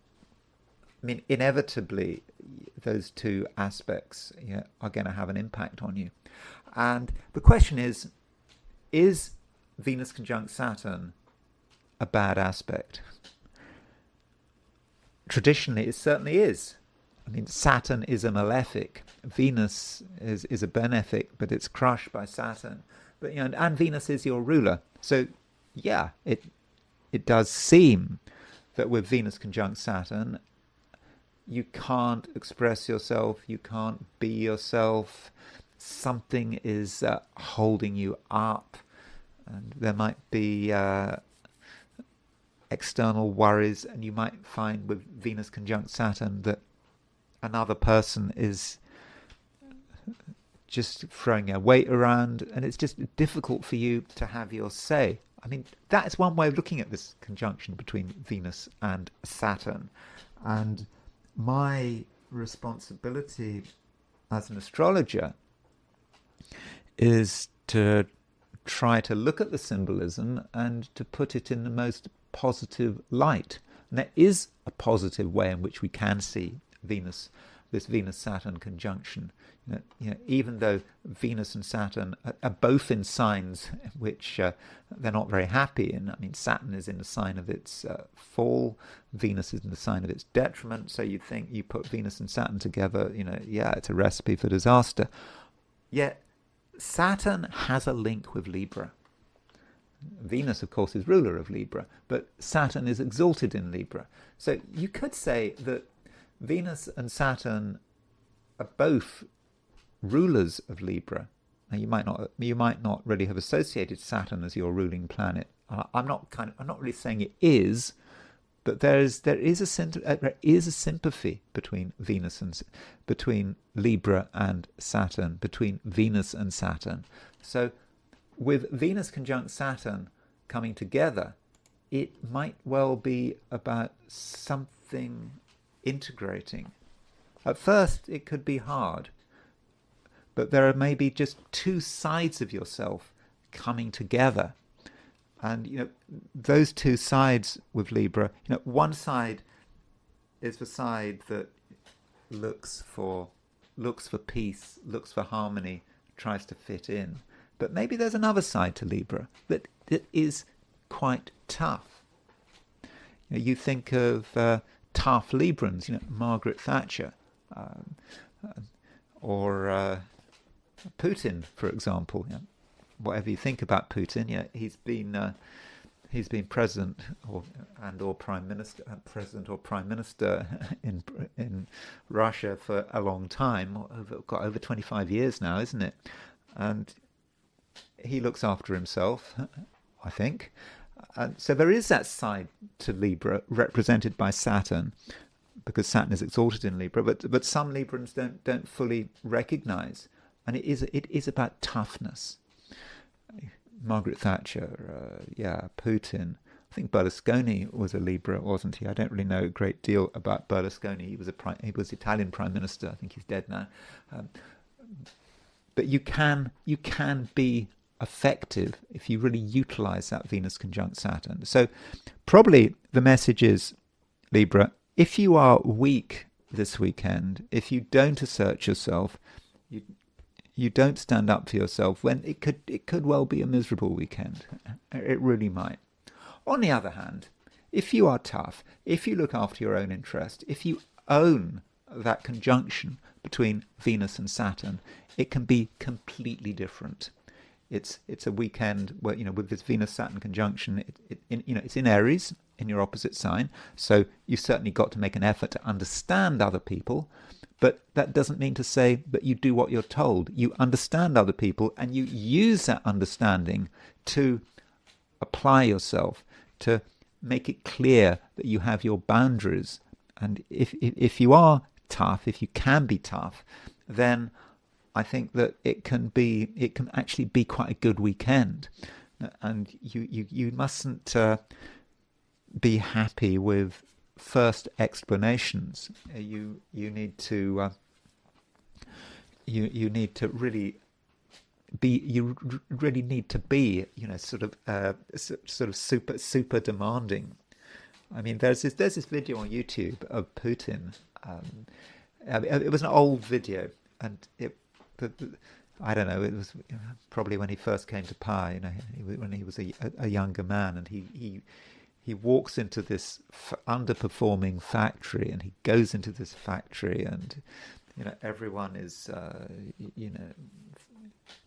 I mean, inevitably, those two aspects, you know, are going to have an impact on you. And the question is Venus conjunct Saturn a bad aspect? Traditionally, it certainly is. I mean, Saturn is a malefic. Venus is a benefic, but it's crushed by Saturn. But, you know, and Venus is your ruler. So, yeah, it does seem that with Venus conjunct Saturn, you can't express yourself, you can't be yourself. Something is holding you up, and there might be external worries, and you might find with Venus conjunct Saturn that another person is just throwing their weight around, and it's just difficult for you to have your say. I mean, that's one way of looking at this conjunction between Venus and Saturn. And my responsibility as an astrologer is to try to look at the symbolism and to put it in the most positive light. And there is a positive way in which we can see this Venus-Saturn conjunction. You know, even though Venus and Saturn are both in signs which they're not very happy in. I mean, Saturn is in the sign of its fall, Venus is in the sign of its detriment. So you'd think you put Venus and Saturn together, you know, yeah, it's a recipe for disaster. Yet Saturn has a link with Libra. Venus, of course, is ruler of Libra, but Saturn is exalted in Libra. So you could say that Venus and Saturn are both rulers of Libra. Now you might not really have associated Saturn as your ruling planet. I'm not really saying it is, but there is a sympathy between between Libra and Saturn, between Venus and Saturn. So with Venus conjunct Saturn coming together, it might well be about something integrating. At first, it could be hard, but there are maybe just two sides of yourself coming together. And, those two sides with Libra, one side is the side that looks for peace, looks for harmony, tries to fit in. But maybe there's another side to Libra that is quite tough. You think of tough Librans, Margaret Thatcher, or Putin, for example. Whatever you think about Putin, he's been president or prime minister, in Russia for a long time, over 25 years now, isn't it? And he looks after himself, I think. And so there is that side to Libra represented by Saturn, because Saturn is exalted in Libra, but some Librans don't fully recognize, and it is about toughness. Margaret Thatcher, Putin. I think Berlusconi was a Libra, wasn't he? I don't really know a great deal about Berlusconi. He was Italian prime minister. I think he's dead now. But you can be effective if you really utilize that Venus conjunct Saturn. So probably the message is, Libra, if you are weak this weekend, if you don't assert yourself, you don't stand up for yourself, when it could well be a miserable weekend. It really might. On the other hand, if you are tough, if you look after your own interest, if you own that conjunction between Venus and Saturn, it can be completely different. It's a weekend where, with this Venus-Saturn conjunction, it's in Aries, in your opposite sign, so you've certainly got to make an effort to understand other people, but that doesn't mean to say that you do what you're told. You understand other people, and you use that understanding to apply yourself, to make it clear that you have your boundaries. And if you are tough, if you can be tough, then I think that it can actually be quite a good weekend. And you mustn't be happy with first explanations. You need to really be. You really need to be, sort of super demanding. I mean, there's this video on YouTube of Putin. It was an old video, and I don't know. It was probably when he first came to power. When he was a younger man, and he walks into this underperforming factory, and he goes into this factory, and everyone is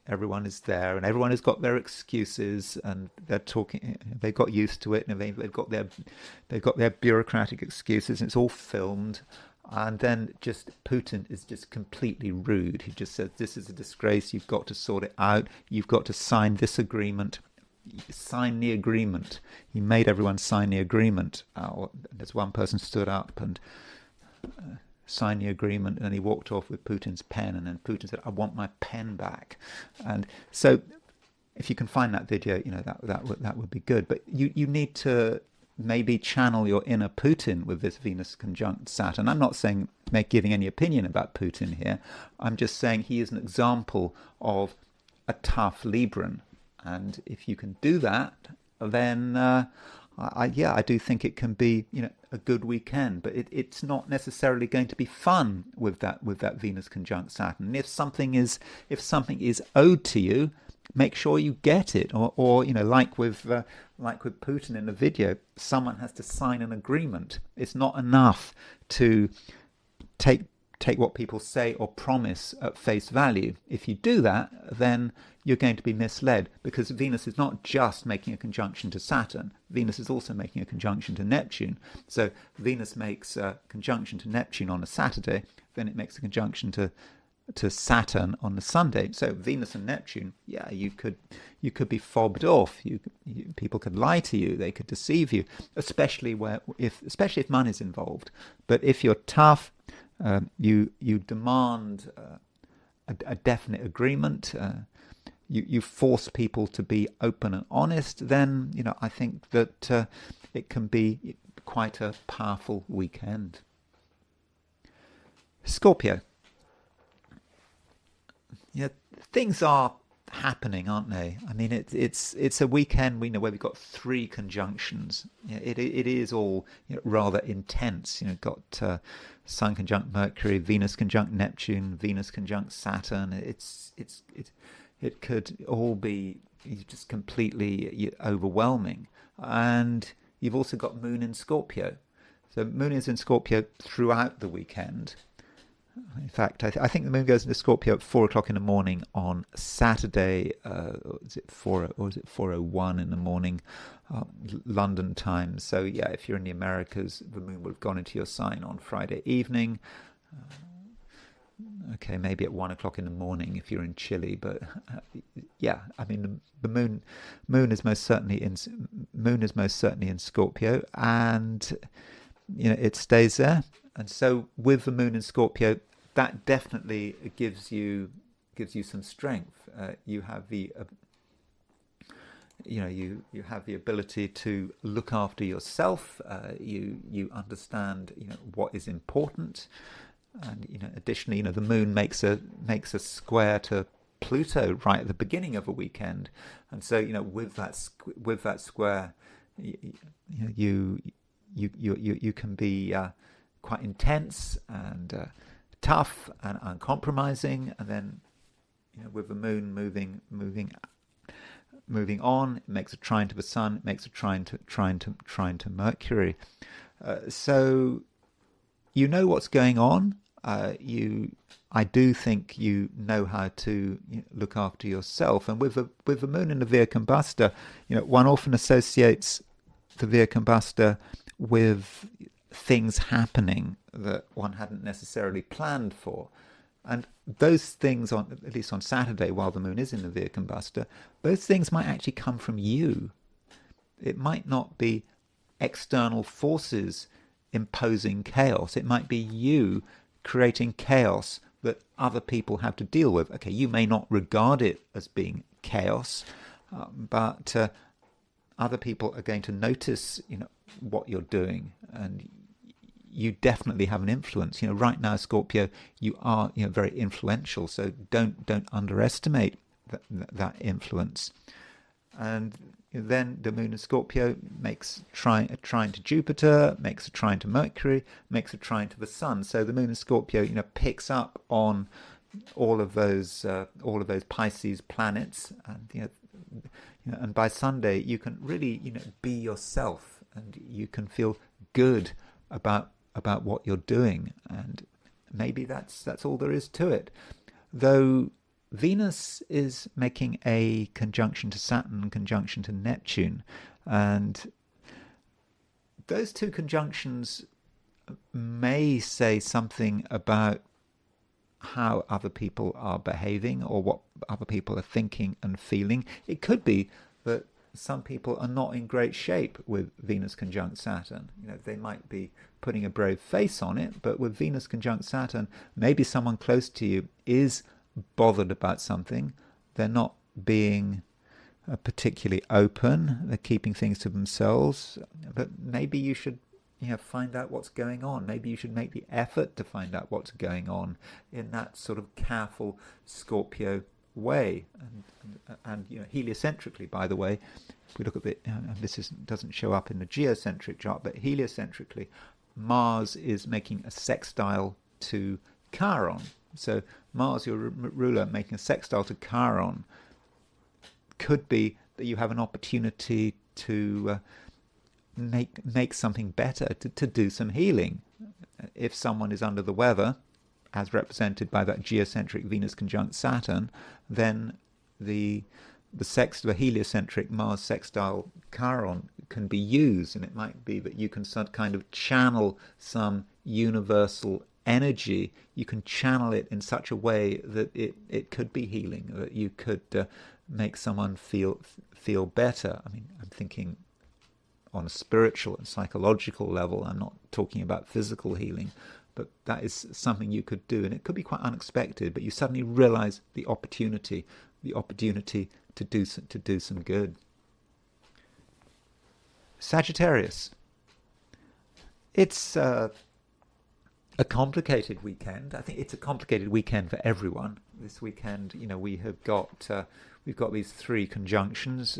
everyone is there, and everyone has got their excuses, and they're talking. They got used to it, and they've got their bureaucratic excuses, and it's all filmed. And then Putin is just completely rude. He just says, "This is a disgrace. You've got to sort it out. You've got to sign this agreement. Sign the agreement." He made everyone sign the agreement. There's one person stood up and signed the agreement, and then he walked off with Putin's pen, and then Putin said, "I want my pen back." And so if you can find that video, that would be good. But you need to maybe channel your inner Putin with this Venus conjunct Saturn. I'm not saying giving any opinion about Putin here. I'm just saying he is an example of a tough Libran. And if you can do that, then I do think it can be a good weekend. But it's not necessarily going to be fun with that Venus conjunct Saturn. And if something is owed to you, make sure you get it. Or like with Putin in the video, someone has to sign an agreement. It's not enough to take take what people say or promise at face value. If you do that, then you're going to be misled, because Venus is not just making a conjunction to Saturn. Venus is also making a conjunction to Neptune. So Venus makes a conjunction to Neptune on a Saturday, then it makes a conjunction to Saturn on the Sunday. So Venus and Neptune, yeah, you could be fobbed off. People could lie to you. They could deceive you, especially if money's involved. But if you're tough, you demand a definite agreement. You force people to be open and honest. Then I think that it can be quite a powerful weekend. Scorpio. Yeah, things are happening, aren't they? I mean, it's a weekend where we've got 3 conjunctions. It is all rather intense. Got Sun conjunct Mercury, Venus conjunct Neptune, Venus conjunct Saturn. It could all be just completely overwhelming. And you've also got Moon in Scorpio. So Moon is in Scorpio throughout the weekend. In fact, I think the moon goes into Scorpio at 4 o'clock in the morning on Saturday. Is it 4:01 in the morning, London time? So yeah, if you're in the Americas, the moon will have gone into your sign on Friday evening. Okay, maybe at 1 o'clock in the morning if you're in Chile, but yeah, I mean the moon is most certainly in Scorpio, and it stays there. And so with the moon in Scorpio, that definitely gives you some strength. You have the you have the ability to look after yourself. You understand what is important, and additionally the moon makes a square to Pluto right at the beginning of a weekend, and so with that square, you can be quite intense and tough and uncompromising, and then with the moon moving on, it makes a trine to the sun, it makes a trine to Mercury. So what's going on. I do think you know how to look after yourself, and with the moon in the Via Combusta, one often associates the Via Combusta with things happening that one hadn't necessarily planned for. And those things, at least on Saturday, while the moon is in the Via Combusta, those things might actually come from you. It might not be external forces imposing chaos. It might be you creating chaos that other people have to deal with. Okay, you may not regard it as being chaos, but other people are going to notice, what you're doing, and you definitely have an influence. Right now, Scorpio, you are very influential, so don't underestimate that influence. And then the moon in Scorpio makes a trine to Jupiter, makes a trine to Mercury, makes a trine to the sun. So the moon in Scorpio, picks up on all of those Pisces planets, and and by Sunday you can really be yourself, and you can feel good about what you're doing, and maybe that's all there is to it. Though Venus is making a conjunction to Saturn, conjunction to Neptune, and those 2 conjunctions may say something about how other people are behaving or what other people are thinking and feeling. It could be that some people are not in great shape with Venus conjunct Saturn. They might be putting a brave face on it, but with Venus conjunct Saturn, maybe someone close to you is bothered about something. They're not being particularly open. They're keeping things to themselves. But maybe you should find out what's going on. Maybe you should make the effort to find out what's going on in that sort of careful Scorpio way. And heliocentrically, by the way, if we look at it, doesn't show up in the geocentric chart, but heliocentrically, Mars is making a sextile to Chiron. So Mars, your ruler, making a sextile to Chiron, could be that you have an opportunity to make something better, to do some healing. If someone is under the weather, as represented by that geocentric Venus conjunct Saturn, then the heliocentric Mars sextile Chiron can be used, and it might be that you can kind of channel some universal energy. You can channel it in such a way that it could be healing, that you could make someone feel better. I mean, I'm thinking on a spiritual and psychological level. I'm not talking about physical healing, but that is something you could do, and it could be quite unexpected, but you suddenly realize the opportunity to do some good. Sagittarius. It's a complicated weekend. I think it's a complicated weekend for everyone. This weekend, we've got these three conjunctions.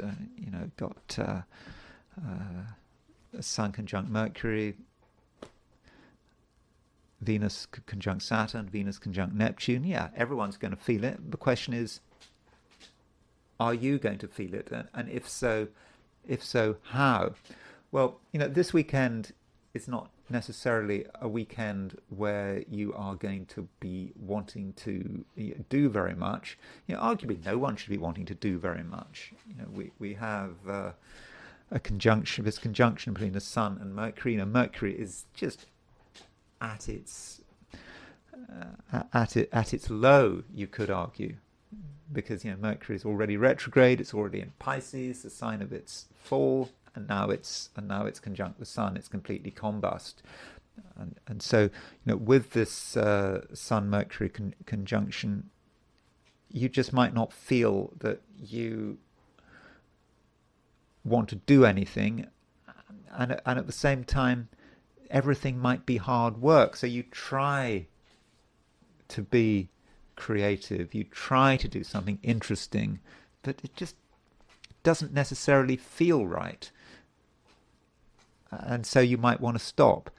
Sun conjunct Mercury, Venus conjunct Saturn, Venus conjunct Neptune. Yeah, everyone's going to feel it. The question is, are you going to feel it? And if so, how? Well, this weekend is not necessarily a weekend where you are going to be wanting to do very much. Arguably, no one should be wanting to do very much. We have this conjunction between the Sun and Mercury. Mercury is just at its low, you could argue, because Mercury is already retrograde. It's already in Pisces, the sign of its fall, and now it's conjunct the Sun. It's completely combust, and so with this Sun Mercury conjunction, you just might not feel that you want to do anything, and at the same time, everything might be hard work. So you try to be creative, you try to do something interesting, but it just doesn't necessarily feel right, and so you might want to stop.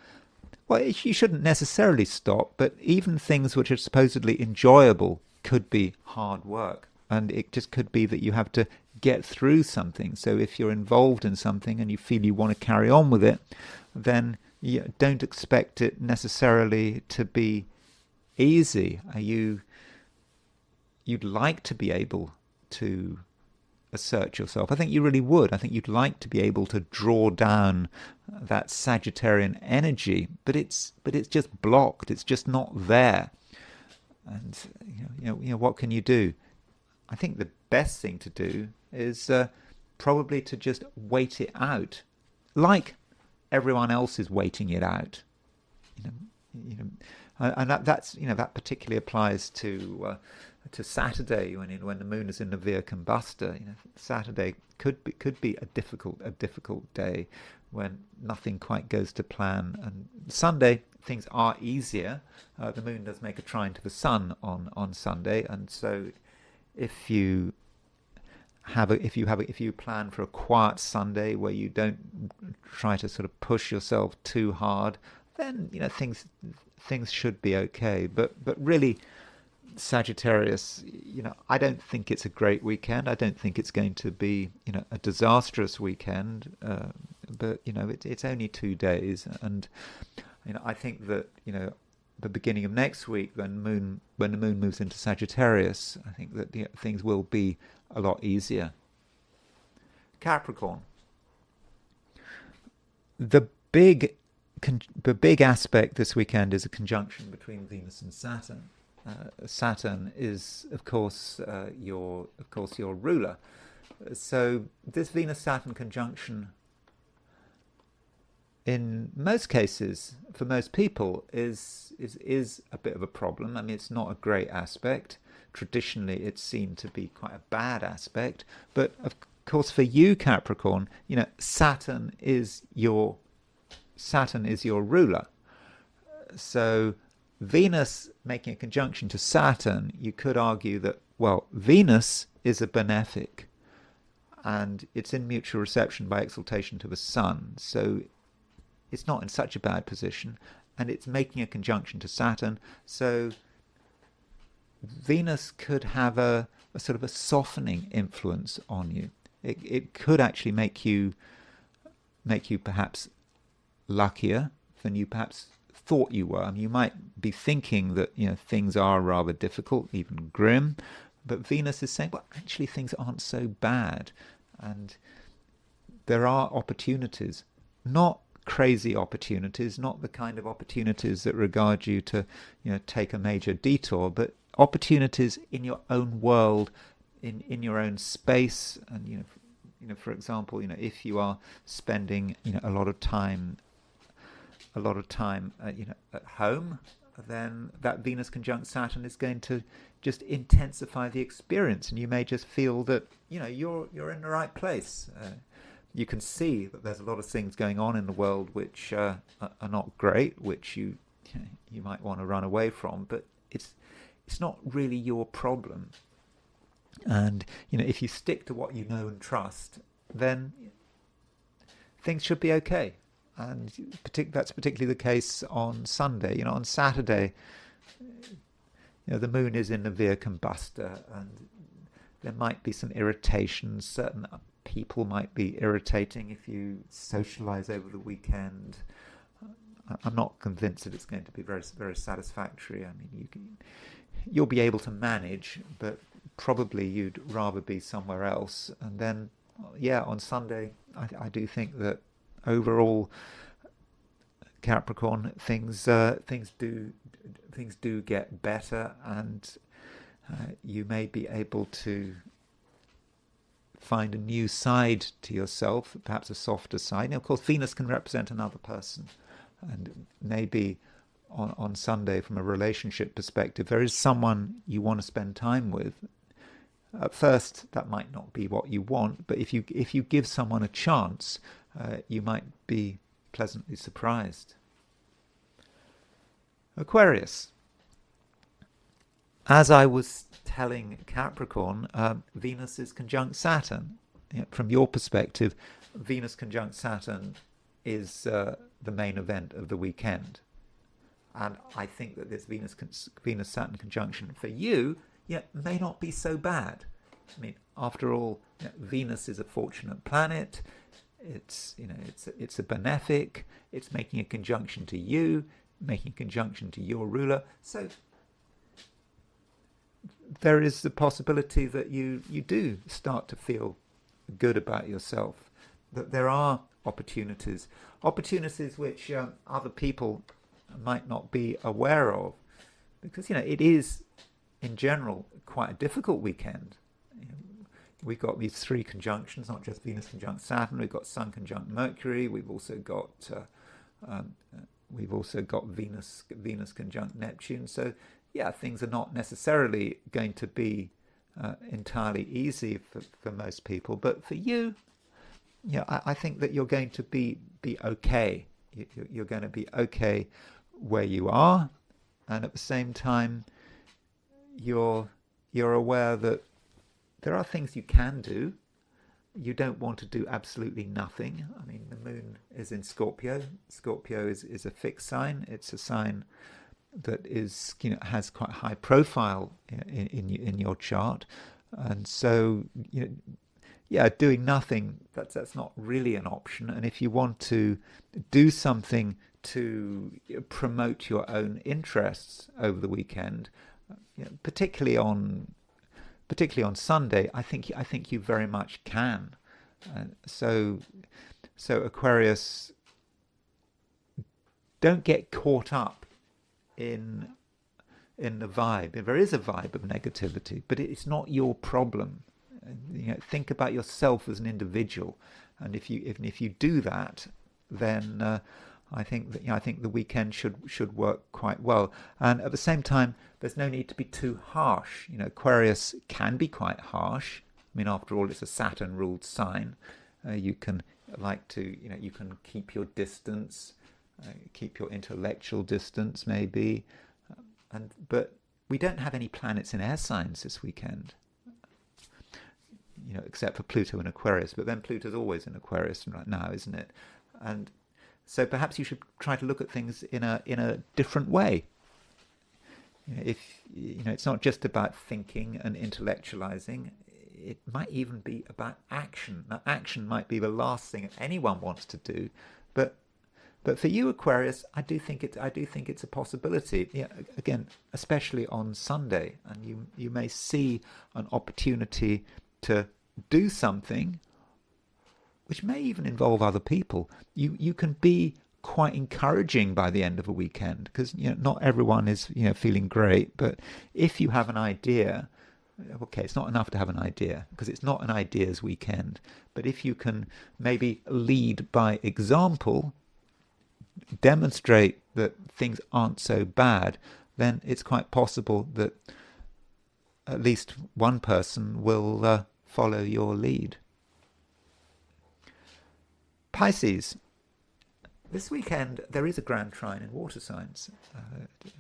Well, you shouldn't necessarily stop, but even things which are supposedly enjoyable could be hard work, and it just could be that you have to get through something. So if you're involved in something and you feel you want to carry on with it, then you don't expect it necessarily to be easy. You'd like to be able to assert yourself. I think you really would. I think you'd like to be able to draw down that Sagittarian energy, but it's just blocked. It's just not there. And what can you do? I think the best thing to do is probably to just wait it out, like everyone else is waiting it out. And that particularly applies to Saturday when the moon is in the Via Combusta. Saturday could be a difficult day when nothing quite goes to plan, and Sunday things are easier. The moon does make a trine to the sun on Sunday, and so if you plan for a quiet Sunday where you don't try to sort of push yourself too hard, then things should be okay. But really, Sagittarius, I don't think it's a great weekend. I don't think it's going to be a disastrous weekend. But it's only 2 days, and I think that the beginning of next week, when the moon moves into Sagittarius, I think that things will be a lot easier. Capricorn. The big aspect this weekend is a conjunction between Venus and Saturn. Saturn is, of course, your ruler. So this Venus-Saturn conjunction, in most cases, for most people, is a bit of a problem. I mean, it's not a great aspect. Traditionally, it's seen to be quite a bad aspect. But of course, for you, Capricorn, Saturn is your ruler. So Venus making a conjunction to Saturn, you could argue that, well, Venus is a benefic, and it's in mutual reception by exaltation to the Sun. So it's not in such a bad position, and it's making a conjunction to Saturn. So Venus could have a sort of a softening influence on you. It could actually make you perhaps luckier than you perhaps thought you were. I mean, you might be thinking that, things are rather difficult, even grim, but Venus is saying, well, actually things aren't so bad, and there are opportunities, not crazy opportunities, not the kind of opportunities that regard you to, take a major detour, but opportunities in your own world, in your own space. And for example, if you are spending a lot of time at home, then that Venus conjunct Saturn is going to just intensify the experience, and you may just feel that you're in the right place. You can see that there's a lot of things going on in the world which are not great, which you might want to run away from, but it's not really your problem. And if you stick to what you know and trust, then things should be okay. And that's particularly the case on Sunday. On Saturday, the moon is in the Via Combusta, and there might be some irritations. Certain people might be irritating if you socialize over the weekend. I'm not convinced that it's going to be very, very satisfactory. I mean, you'll be able to manage, but probably you'd rather be somewhere else. And then, on Sunday, I do think that overall, Capricorn, things do get better, and you may be able to find a new side to yourself, perhaps a softer side. And of course, Venus can represent another person, and maybe on Sunday, from a relationship perspective, there is someone you want to spend time with. At first, that might not be what you want, but if you give someone a chance, you might be pleasantly surprised. Aquarius. As I was telling Capricorn, Venus is conjunct Saturn. From your perspective, Venus conjunct Saturn is the main event of the weekend. And I think that this Venus-Saturn conjunction for you may not be so bad. I mean, after all, Venus is a fortunate planet. It's a benefic. It's making a conjunction to you, making a conjunction to your ruler. So there is the possibility that you do start to feel good about yourself. That there are opportunities which other people might not be aware of, because it is in general quite a difficult weekend. We've got these three conjunctions, not just Venus conjunct Saturn. We've got Sun conjunct Mercury. We've also got Venus conjunct Neptune. So things are not necessarily going to be entirely easy for most people, but for you, I think that you're going to be okay. You're going to be okay where you are, and at the same time, you're aware that there are things you can do. You don't want to do absolutely nothing. I mean, the moon is in Scorpio. Scorpio is a fixed sign. It's a sign that is has quite high profile in your chart, and so doing nothing, that's not really an option. And if you want to do something to promote your own interests over the weekend, particularly on Sunday, I think you very much can. So Aquarius, don't get caught up in the vibe. There is a vibe of negativity, but it's not your problem. Think about yourself as an individual, and if you do that, then I think the weekend should work quite well. And at the same time, there's no need to be too harsh. Aquarius can be quite harsh. I mean, after all, it's a Saturn-ruled sign. You can you can keep your distance, keep your intellectual distance, maybe. But we don't have any planets in air signs this weekend. Except for Pluto in Aquarius, but then Pluto's always in Aquarius right now, isn't it? And so perhaps you should try to look at things in a different way. If it's not just about thinking and intellectualizing, it might even be about action. Now, action might be the last thing anyone wants to do, but But for you, Aquarius, I do think it's a possibility. Yeah, again, especially on Sunday, and you may see an opportunity to do something which may even involve other people. You can be quite encouraging by the end of a weekend, because not everyone is feeling great. But if you have an idea, okay, it's not enough to have an idea, because it's not an ideas weekend. But if you can maybe lead by example, demonstrate that things aren't so bad, then it's quite possible that at least one person will follow your lead. Pisces. This weekend there is a grand trine in water signs. It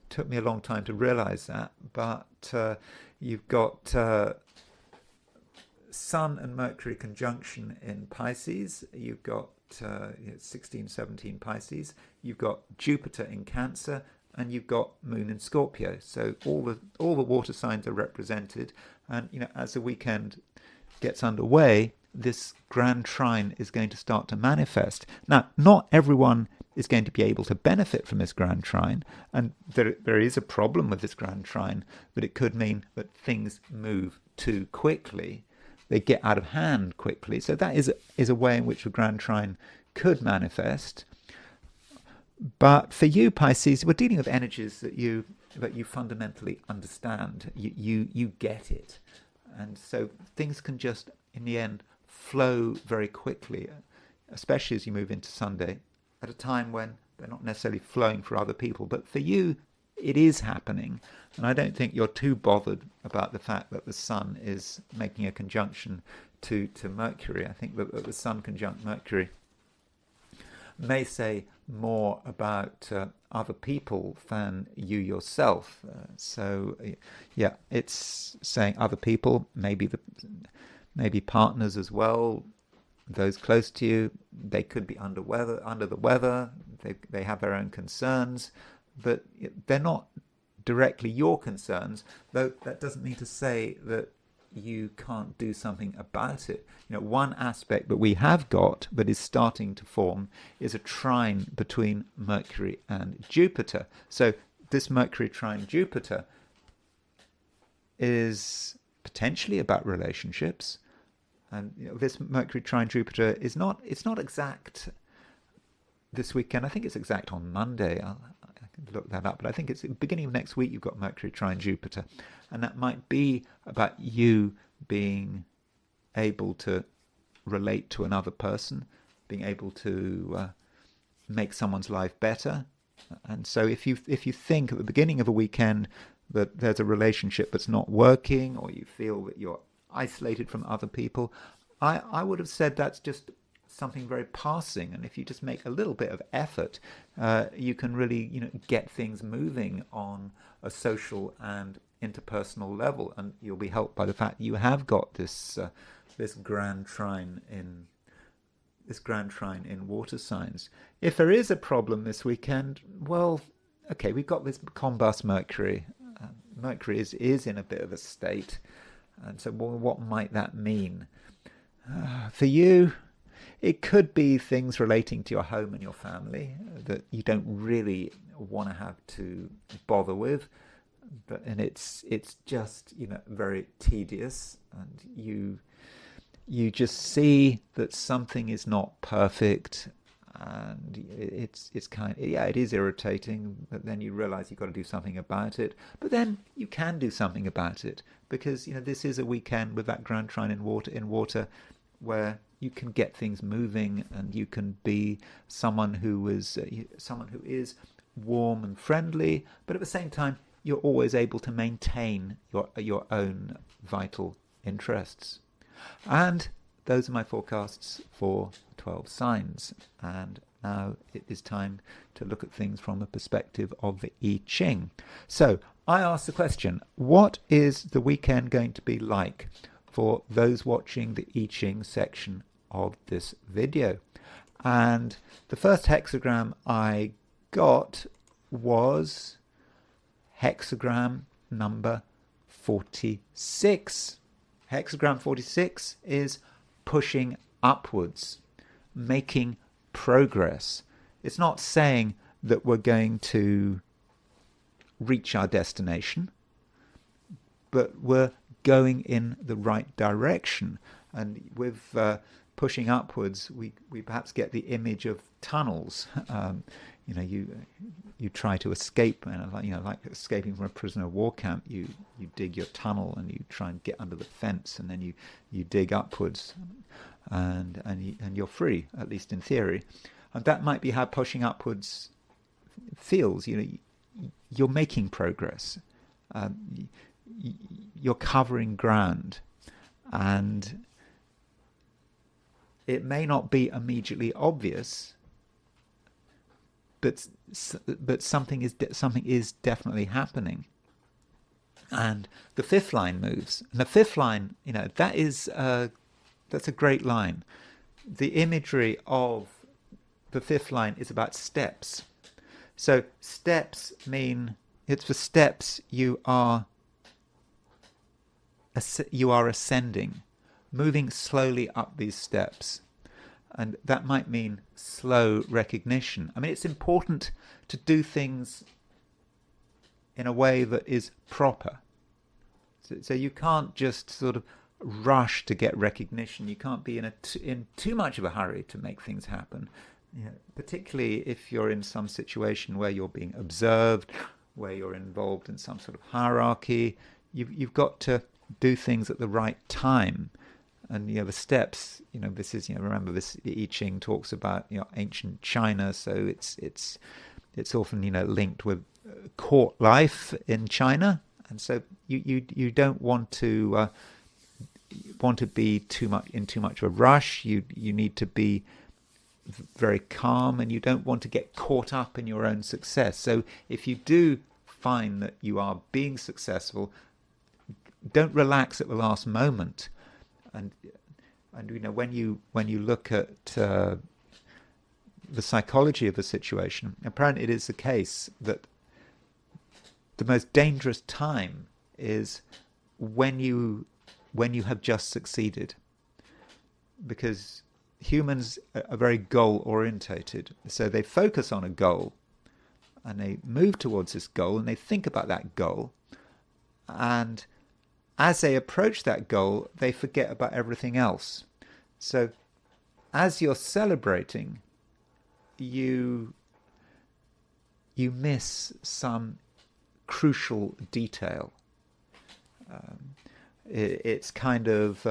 took me a long time to realize that, but you've got Sun and Mercury conjunction in Pisces. You've got 16, 17 Pisces. You've got Jupiter in Cancer, and you've got Moon in Scorpio. So all the water signs are represented, and as the weekend gets underway, this grand trine is going to start to manifest. Now, not everyone is going to be able to benefit from this grand trine, and there is a problem with this grand trine, but it could mean that things move too quickly. They get out of hand quickly. So that is a way in which a grand trine could manifest. But for you, Pisces, we're dealing with energies that you fundamentally understand. You get it. And so things can just, in the end, flow very quickly, especially as you move into Sunday, at a time when they're not necessarily flowing for other people. But for you, it is happening. And I don't think you're too bothered about the fact that the Sun is making a conjunction to Mercury. I think that the Sun conjunct Mercury may say more about other people than you yourself. So it's saying other people, maybe partners as well, those close to you. They could be under the weather. They have their own concerns, but they're not directly your concerns, though that doesn't mean to say that you can't do something about it. One aspect that we have got that is starting to form is a trine between Mercury and Jupiter. So this Mercury trine Jupiter is potentially about relationships, and this Mercury trine Jupiter it's not exact this weekend. I think it's exact on Monday. I can look that up, but I think it's the beginning of next week. You've got Mercury trine Jupiter, and that might be about you being able to relate to another person, being able to make someone's life better. And so if you think at the beginning of a weekend that there's a relationship that's not working, or you feel that you're isolated from other people, I would have said that's just something very passing. And if you just make a little bit of effort, you can really get things moving on a social and interpersonal level, and you'll be helped by the fact that you have got this grand trine in water signs. If there is a problem this weekend, well, okay, we've got this Combust Mercury. Mercury is in a bit of a state, and so what might that mean for you? It could be things relating to your home and your family that you don't really want to have to bother with, and it's just very tedious, and you just see that something is not perfect, and it's kind of, it is irritating, but then you realize you've got to do something about it. But then you can do something about it, because this is a weekend with that grand trine in water where you can get things moving, and you can be someone who is warm and friendly, but at the same time you're always able to maintain your own vital interests. And those are my forecasts for 12 signs. And now it is time to look at things from the perspective of the I Ching. So I asked the question, what is the weekend going to be like for those watching the I Ching section of this video? And the first hexagram I got was hexagram number 46. Hexagram 46 is pushing upwards, making progress. It's not saying that we're going to reach our destination, but we're going in the right direction. And with pushing upwards, we perhaps get the image of tunnels. You try to escape, like escaping from a prisoner of war camp. You dig your tunnel and you try and get under the fence, and then you dig upwards, and you're free, at least in theory. And that might be how pushing upwards feels. You're making progress. You're covering ground, and it may not be immediately obvious, but something is definitely happening. And the fifth line moves, and the fifth line, that's a great line. The imagery of the fifth line is about steps. So steps mean, it's for steps you are ascending, moving slowly up these steps. And that might mean slow recognition. I mean, it's important to do things in a way that is proper. So you can't just sort of rush to get recognition. You can't be in too much of a hurry to make things happen. Particularly if you're in some situation where you're being observed, where you're involved in some sort of hierarchy. You've got to do things at the right time. And the steps, this is, remember, this I Ching talks about ancient China, so it's often linked with court life in China, and so you don't want to be too much of a rush. You need to be very calm, and you don't want to get caught up in your own success. So if you do find that you are being successful, don't relax at the last moment. And when you look at the psychology of the situation, apparently it is the case that the most dangerous time is when you have just succeeded, because humans are very goal orientated. So they focus on a goal and they move towards this goal and they think about that goal, and as they approach that goal, they forget about everything else. So as you're celebrating, you miss some crucial detail. It's kind of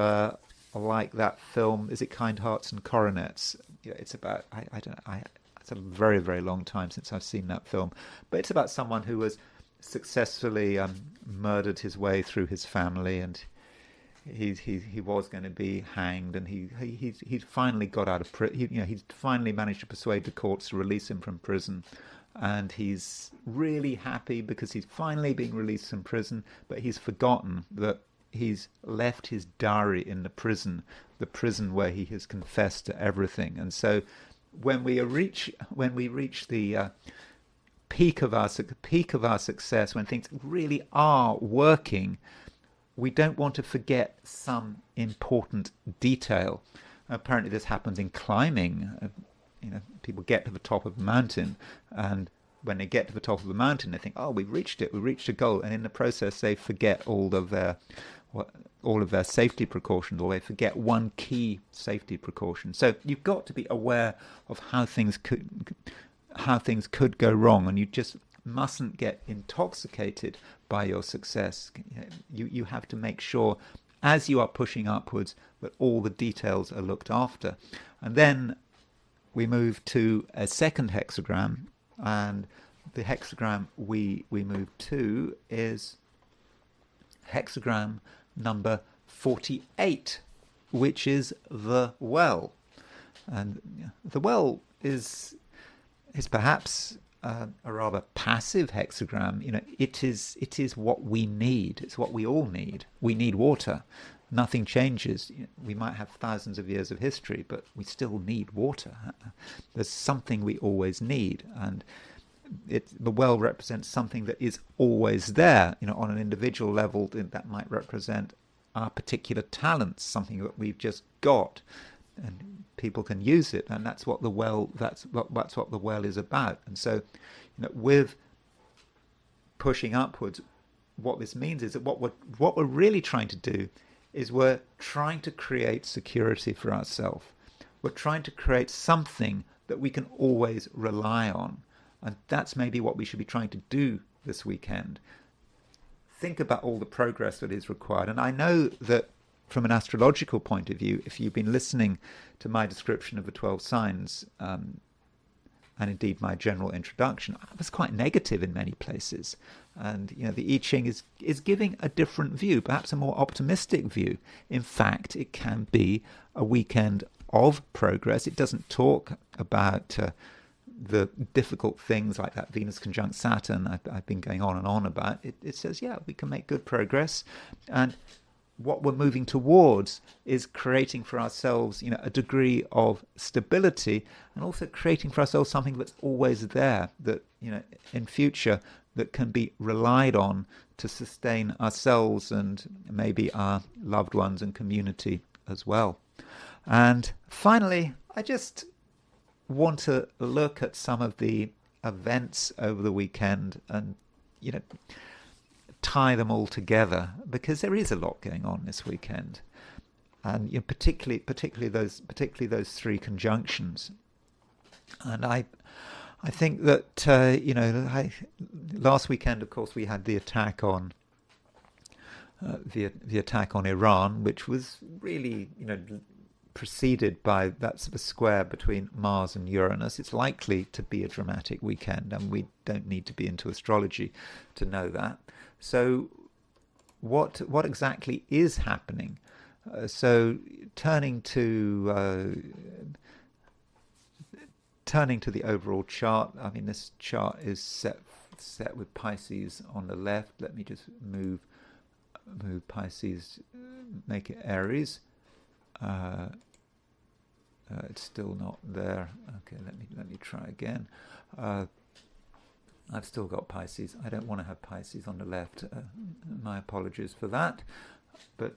like that film, is it Kind Hearts and Coronets? It's about, I don't know, it's a very, very long time since I've seen that film, but it's about someone who was successfully murdered his way through his family, and he was going to be hanged, and he finally got out of prison. He finally managed to persuade the courts to release him from prison, and he's really happy because he's finally being released from prison. But he's forgotten that he's left his diary in the prison where he has confessed to everything. And so when we reach the peak of our success, when things really are working, we don't want to forget some important detail. Apparently this happens in climbing. People get to the top of a mountain, and when they get to the top of the mountain, they think, oh, we've reached it, we reached a goal, and in the process they forget all of their safety precautions, or they forget one key safety precaution. So you've got to be aware of how things could go wrong, and you just mustn't get intoxicated by your success. You have to make sure, as you are pushing upwards, that all the details are looked after. And then we move to a second hexagram, and the hexagram we move to is hexagram number 48, which is the well. And the well is perhaps a rather passive hexagram. It is what we need. It's what we all need. We need water. Nothing changes. We might have thousands of years of history, but we still need water. There's something we always need, and the well represents something that is always there. On an individual level, that might represent our particular talents, something that we've just got. And people can use it, and that's what the well is about. And so, with pushing upwards, what this means is that what we're really trying to do is we're trying to create security for ourselves. We're trying to create something that we can always rely on, and that's maybe what we should be trying to do this weekend. Think about all the progress that is required. And I know that from an astrological point of view, if you've been listening to my description of the 12 signs, and indeed my general introduction, I was quite negative in many places. And the I Ching is giving a different view, perhaps a more optimistic view. In fact, it can be a weekend of progress. It doesn't talk about the difficult things like that Venus conjunct Saturn I've been going on and on about. It says, yeah, we can make good progress. And what we're moving towards is creating for ourselves, a degree of stability, and also creating for ourselves something that's always there, that, in future, that can be relied on to sustain ourselves and maybe our loved ones and community as well. And finally, I just want to look at some of the events over the weekend and, tie them all together, because there is a lot going on this weekend, and particularly those three conjunctions. And I think that last weekend, of course, we had the attack on the attack on Iran, which was really preceded by that sort of square between Mars and Uranus. It's likely to be a dramatic weekend, and we don't need to be into astrology to know that. So what exactly is happening? So turning to the overall chart, I mean, this chart is set with Pisces on the left. Let me just move Pisces, make it Aries. It's still not there. Okay, let me try again. I've still got Pisces. I don't want to have Pisces on the left. My apologies for that. But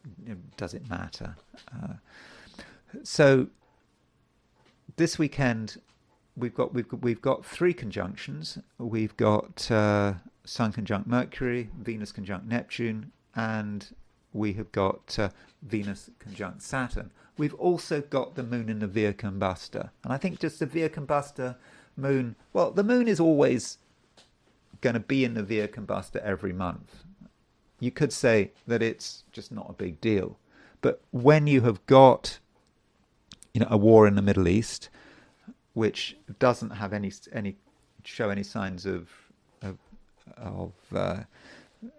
does it matter? So this weekend we've got three conjunctions. We've got Sun conjunct Mercury, Venus conjunct Neptune, and we have got Venus conjunct Saturn. We've also got the moon in the Via Combusta. And I think just the Via Combusta moon, well, the moon is always going to be in the Via Combusta every month. You could say that it's just not a big deal. But when you have got a war in the Middle East, which doesn't have any signs of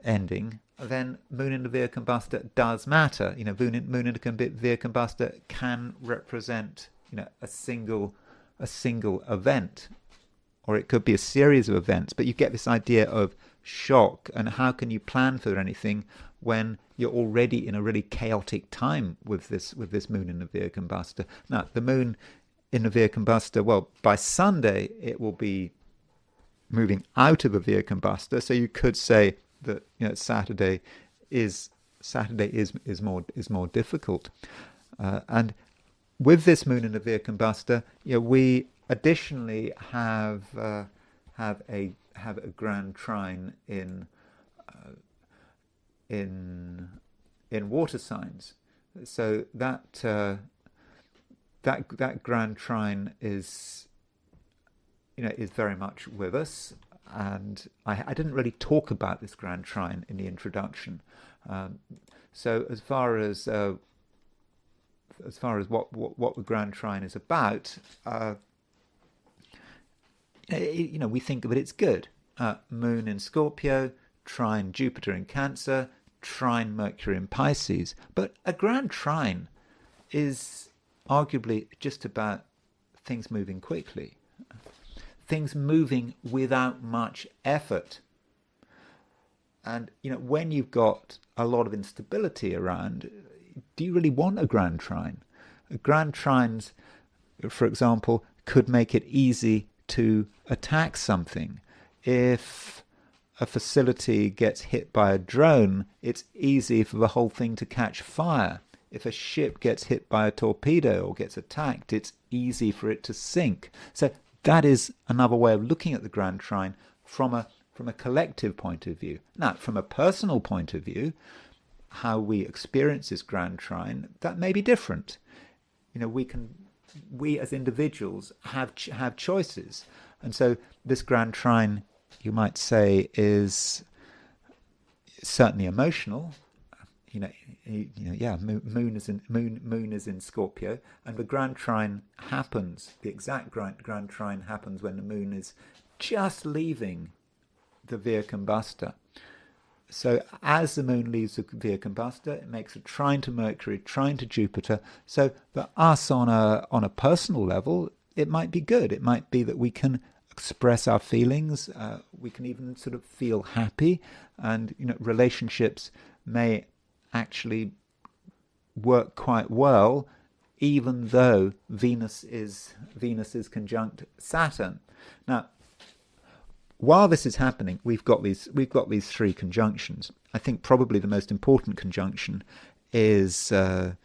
ending, then moon in the Via Combusta does matter. Moon in the Via Combusta can represent a single event, or it could be a series of events. But you get this idea of shock, and how can you plan for anything when you're already in a really chaotic time with this moon in the Via Combusta. Now, the moon in the Via Combusta, well, by Sunday it will be moving out of the Via Combusta, so you could say that Saturday is more difficult, and with this moon in the Via Combusta, we additionally have a grand trine in water signs. So that grand trine is very much with us. And I didn't really talk about this grand trine in the introduction. So as far as what the grand trine is about, we think of it, it's good. Moon in Scorpio, trine Jupiter in Cancer, trine Mercury in Pisces. But a grand trine is arguably just about things moving quickly, things moving without much effort. And when you've got a lot of instability around, do you really want a grand trine? Grand trines, for example, could make it easy to attack something. If a facility gets hit by a drone, it's easy for the whole thing to catch fire. If a ship gets hit by a torpedo or gets attacked, it's easy for it to sink. So that is another way of looking at the Grand Trine from a collective point of view. Now, from a personal point of view, how we experience this Grand Trine, that may be different. We as individuals have choices, and so this Grand Trine, you might say, is certainly emotional. Moon is in Scorpio, and the Grand Trine happens. The exact Grand Trine happens when the Moon is just leaving the Via Combusta. So as the Moon leaves the Via Combusta, it makes a trine to Mercury, trine to Jupiter. So for us on a personal level, it might be good. It might be that we can express our feelings. We can even sort of feel happy, and relationships may actually work quite well, even though Venus is conjunct Saturn. Now, while this is happening, we've got these three conjunctions. I think probably the most important conjunction is the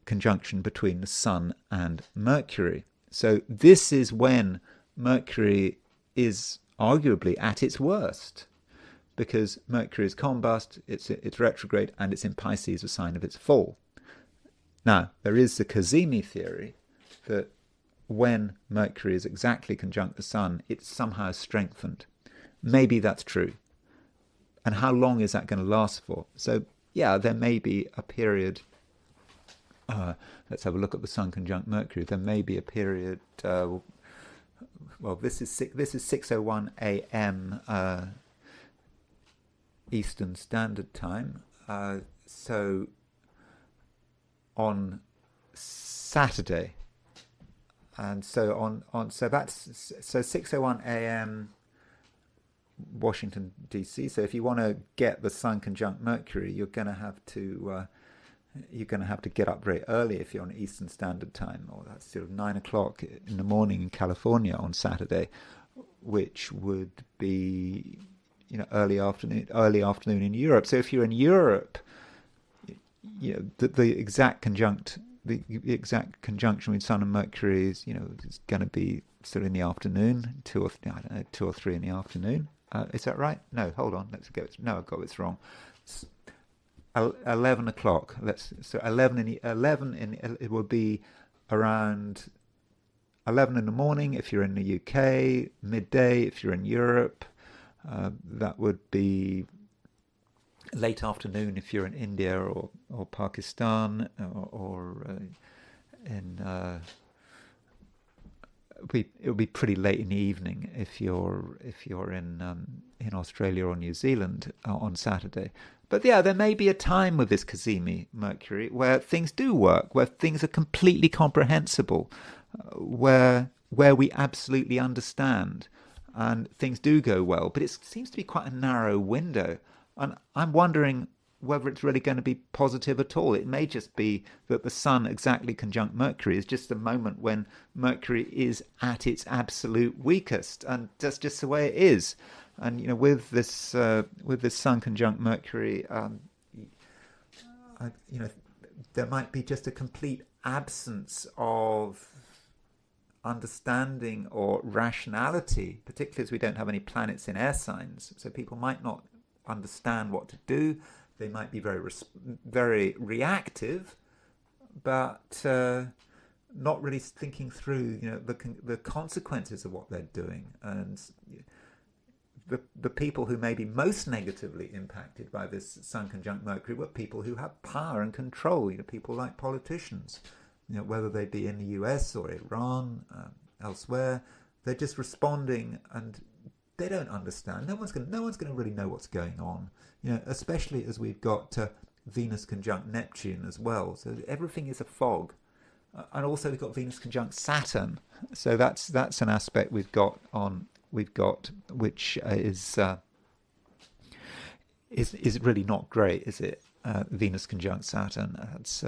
conjunction between the Sun and Mercury. So this is when Mercury is arguably at its worst, because Mercury is combust, it's retrograde, and it's in Pisces, a sign of its fall. Now, there is the Cazimi theory that when Mercury is exactly conjunct the Sun, it's somehow strengthened. Maybe that's true. And how long is that going to last for? So, yeah, there may be a period. Let's have a look at the Sun conjunct Mercury. There may be a period. This is 6:01 a.m. Eastern Standard Time. So on Saturday, and so that's 6:01 a.m. Washington DC. So if you want to get the Sun conjunct Mercury, you're going to have to get up very early if you're on Eastern Standard Time, or that's sort of 9 o'clock in the morning in California on Saturday, which would be early afternoon in Europe. So if you're in Europe, the exact conjunction with Sun and Mercury is is going to be sort of in the afternoon, 2 or 3 in the afternoon. Is that right? No, hold on. I've got this wrong. 11 o'clock. It will be around 11 in the morning if you're in the UK, midday if you're in Europe. That would be late afternoon if you're in India or Pakistan, or it would be pretty late in the evening if you're in Australia or New Zealand on Saturday. But yeah, there may be a time with this Cazimi Mercury where things do work, where things are completely comprehensible, where we absolutely understand, and things do go well. But it seems to be quite a narrow window, and I'm wondering whether it's really going to be positive at all. It may just be that the Sun exactly conjunct Mercury is just a moment when Mercury is at its absolute weakest, and that's just the way it is. And with this Sun conjunct Mercury, there might be just a complete absence of understanding or rationality, particularly as we don't have any planets in air signs. So people might not understand what to do. They might be very reactive, but not really thinking through the consequences of what they're doing. And the people who may be most negatively impacted by this Sun conjunct Mercury were people who have power and control. People like politicians, whether they be in the US or Iran, elsewhere. They're just responding, and they don't understand. No one's going to really know what's going on. Especially as we've got Venus conjunct Neptune as well. So everything is a fog, and also we've got Venus conjunct Saturn. So that's an aspect we've got which is really not great, is it? Venus conjunct Saturn. It's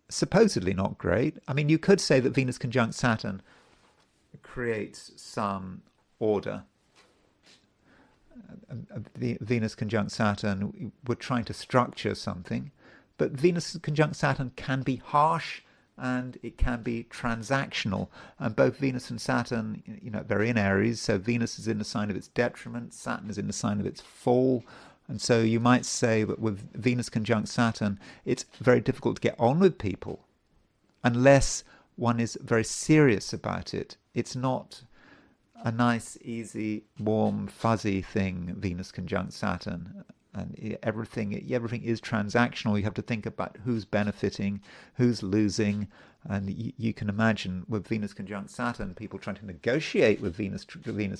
supposedly not great. I mean, you could say that Venus conjunct Saturn creates some order. Venus conjunct Saturn, we're trying to structure something. But Venus conjunct Saturn can be harsh and it can be transactional. And both Venus and Saturn, they're in Aries. So Venus is in the sign of its detriment, Saturn is in the sign of its fall. And so you might say that with Venus conjunct Saturn, it's very difficult to get on with people unless one is very serious about it. It's not a nice, easy, warm, fuzzy thing, Venus conjunct Saturn. And everything is transactional. You have to think about who's benefiting, who's losing. And you can imagine with Venus conjunct Saturn, people trying to negotiate with Venus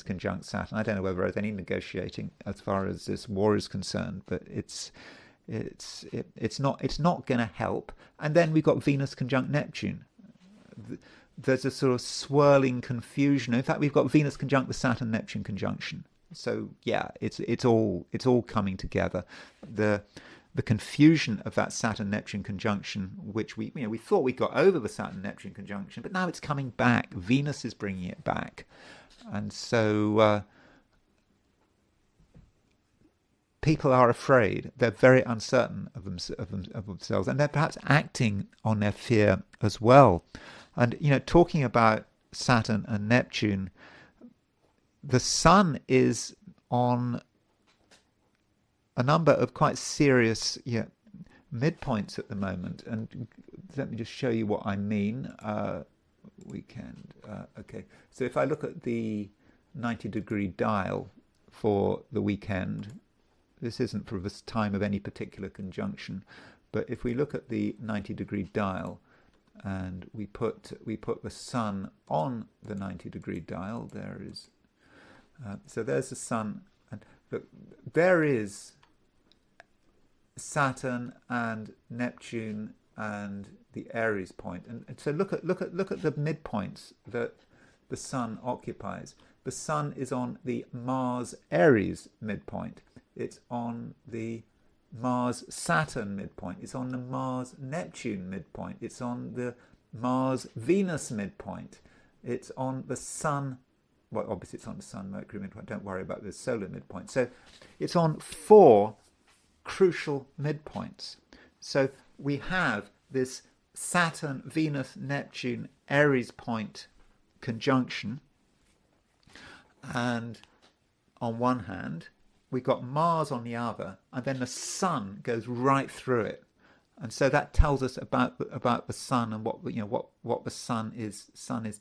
conjunct Saturn. I don't know whether there's any negotiating as far as this war is concerned, but it's not going to help. And then we've got Venus conjunct Neptune. There's a sort of swirling confusion. In fact, we've got Venus conjunct the Saturn Neptune conjunction. So yeah, it's all coming together. The confusion of that Saturn Neptune conjunction, which we thought we got over the Saturn Neptune conjunction, but now it's coming back. Venus is bringing it back, and so people are afraid. They're very uncertain of themselves, and they're perhaps acting on their fear as well. And talking about Saturn and Neptune, the Sun is on a number of quite serious midpoints at the moment. And let me just show you what I mean. Weekend. Okay. So if I look at the 90-degree dial for the weekend, this isn't for this time of any particular conjunction, but if we look at the 90-degree dial and we put the Sun on the 90-degree dial, there is... so there's the Sun, and look, there is Saturn and Neptune and the Aries point, and so look at the midpoints that the Sun occupies. The Sun is on the Mars Aries midpoint. It's on the Mars Saturn midpoint. It's on the Mars Neptune midpoint. It's on the Mars Venus midpoint. It's on the Sun. Well, obviously it's on the Sun, Mercury midpoint. Don't worry about the solar midpoint. So it's on 4 crucial midpoints. So we have this Saturn, Venus, Neptune, Aries point conjunction. And on one hand, we've got Mars on the other, and then the Sun goes right through it. And so that tells us about the Sun and what the Sun is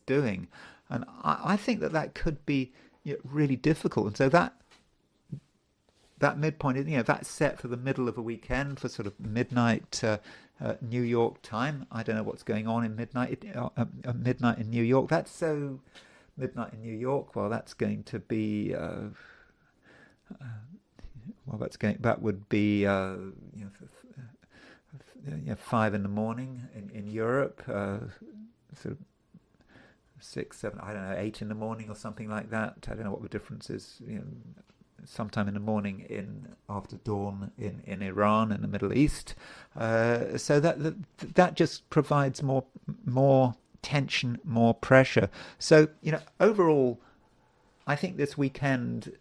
doing. And I think that could be really difficult. And so that midpoint is that's set for the middle of a weekend, for sort of midnight New York time. I don't know what's going on in midnight in New York. That's so midnight in New York. Well, that's going to be that would be 5 in the morning in Europe, sort of 6, 7, I don't know, 8 in the morning or something like that. I don't know what the difference is. Sometime in the morning after dawn in Iran and the Middle East. So that just provides more tension, more pressure. So overall, I think this weekend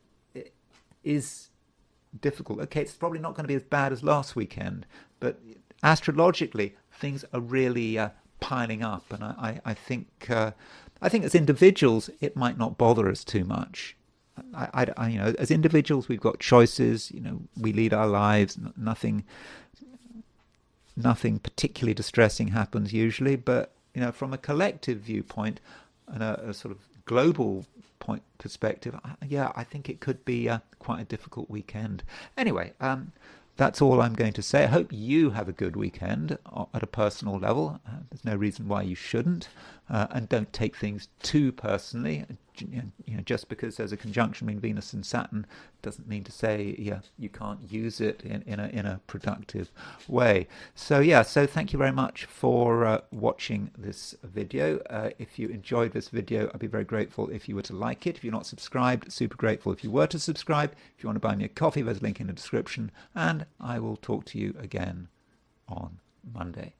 is difficult. Okay, it's probably not going to be as bad as last weekend, but astrologically things are really piling up, and I think as individuals it might not bother us too much. As individuals we've got choices. We lead our lives. Nothing particularly distressing happens usually, but from a collective viewpoint and a sort of global perspective, I think it could be quite a difficult weekend. Anyway, that's all I'm going to say. I hope you have a good weekend at a personal level. There's no reason why you shouldn't, and don't take things too personally. Just because there's a conjunction between Venus and Saturn doesn't mean to say you can't use it in a productive way. So thank you very much for watching this video. If you enjoyed this video, I'd be very grateful if you were to like it. If you're not subscribed, super grateful if you were to subscribe. If you want to buy me a coffee, there's a link in the description, and I will talk to you again on Monday.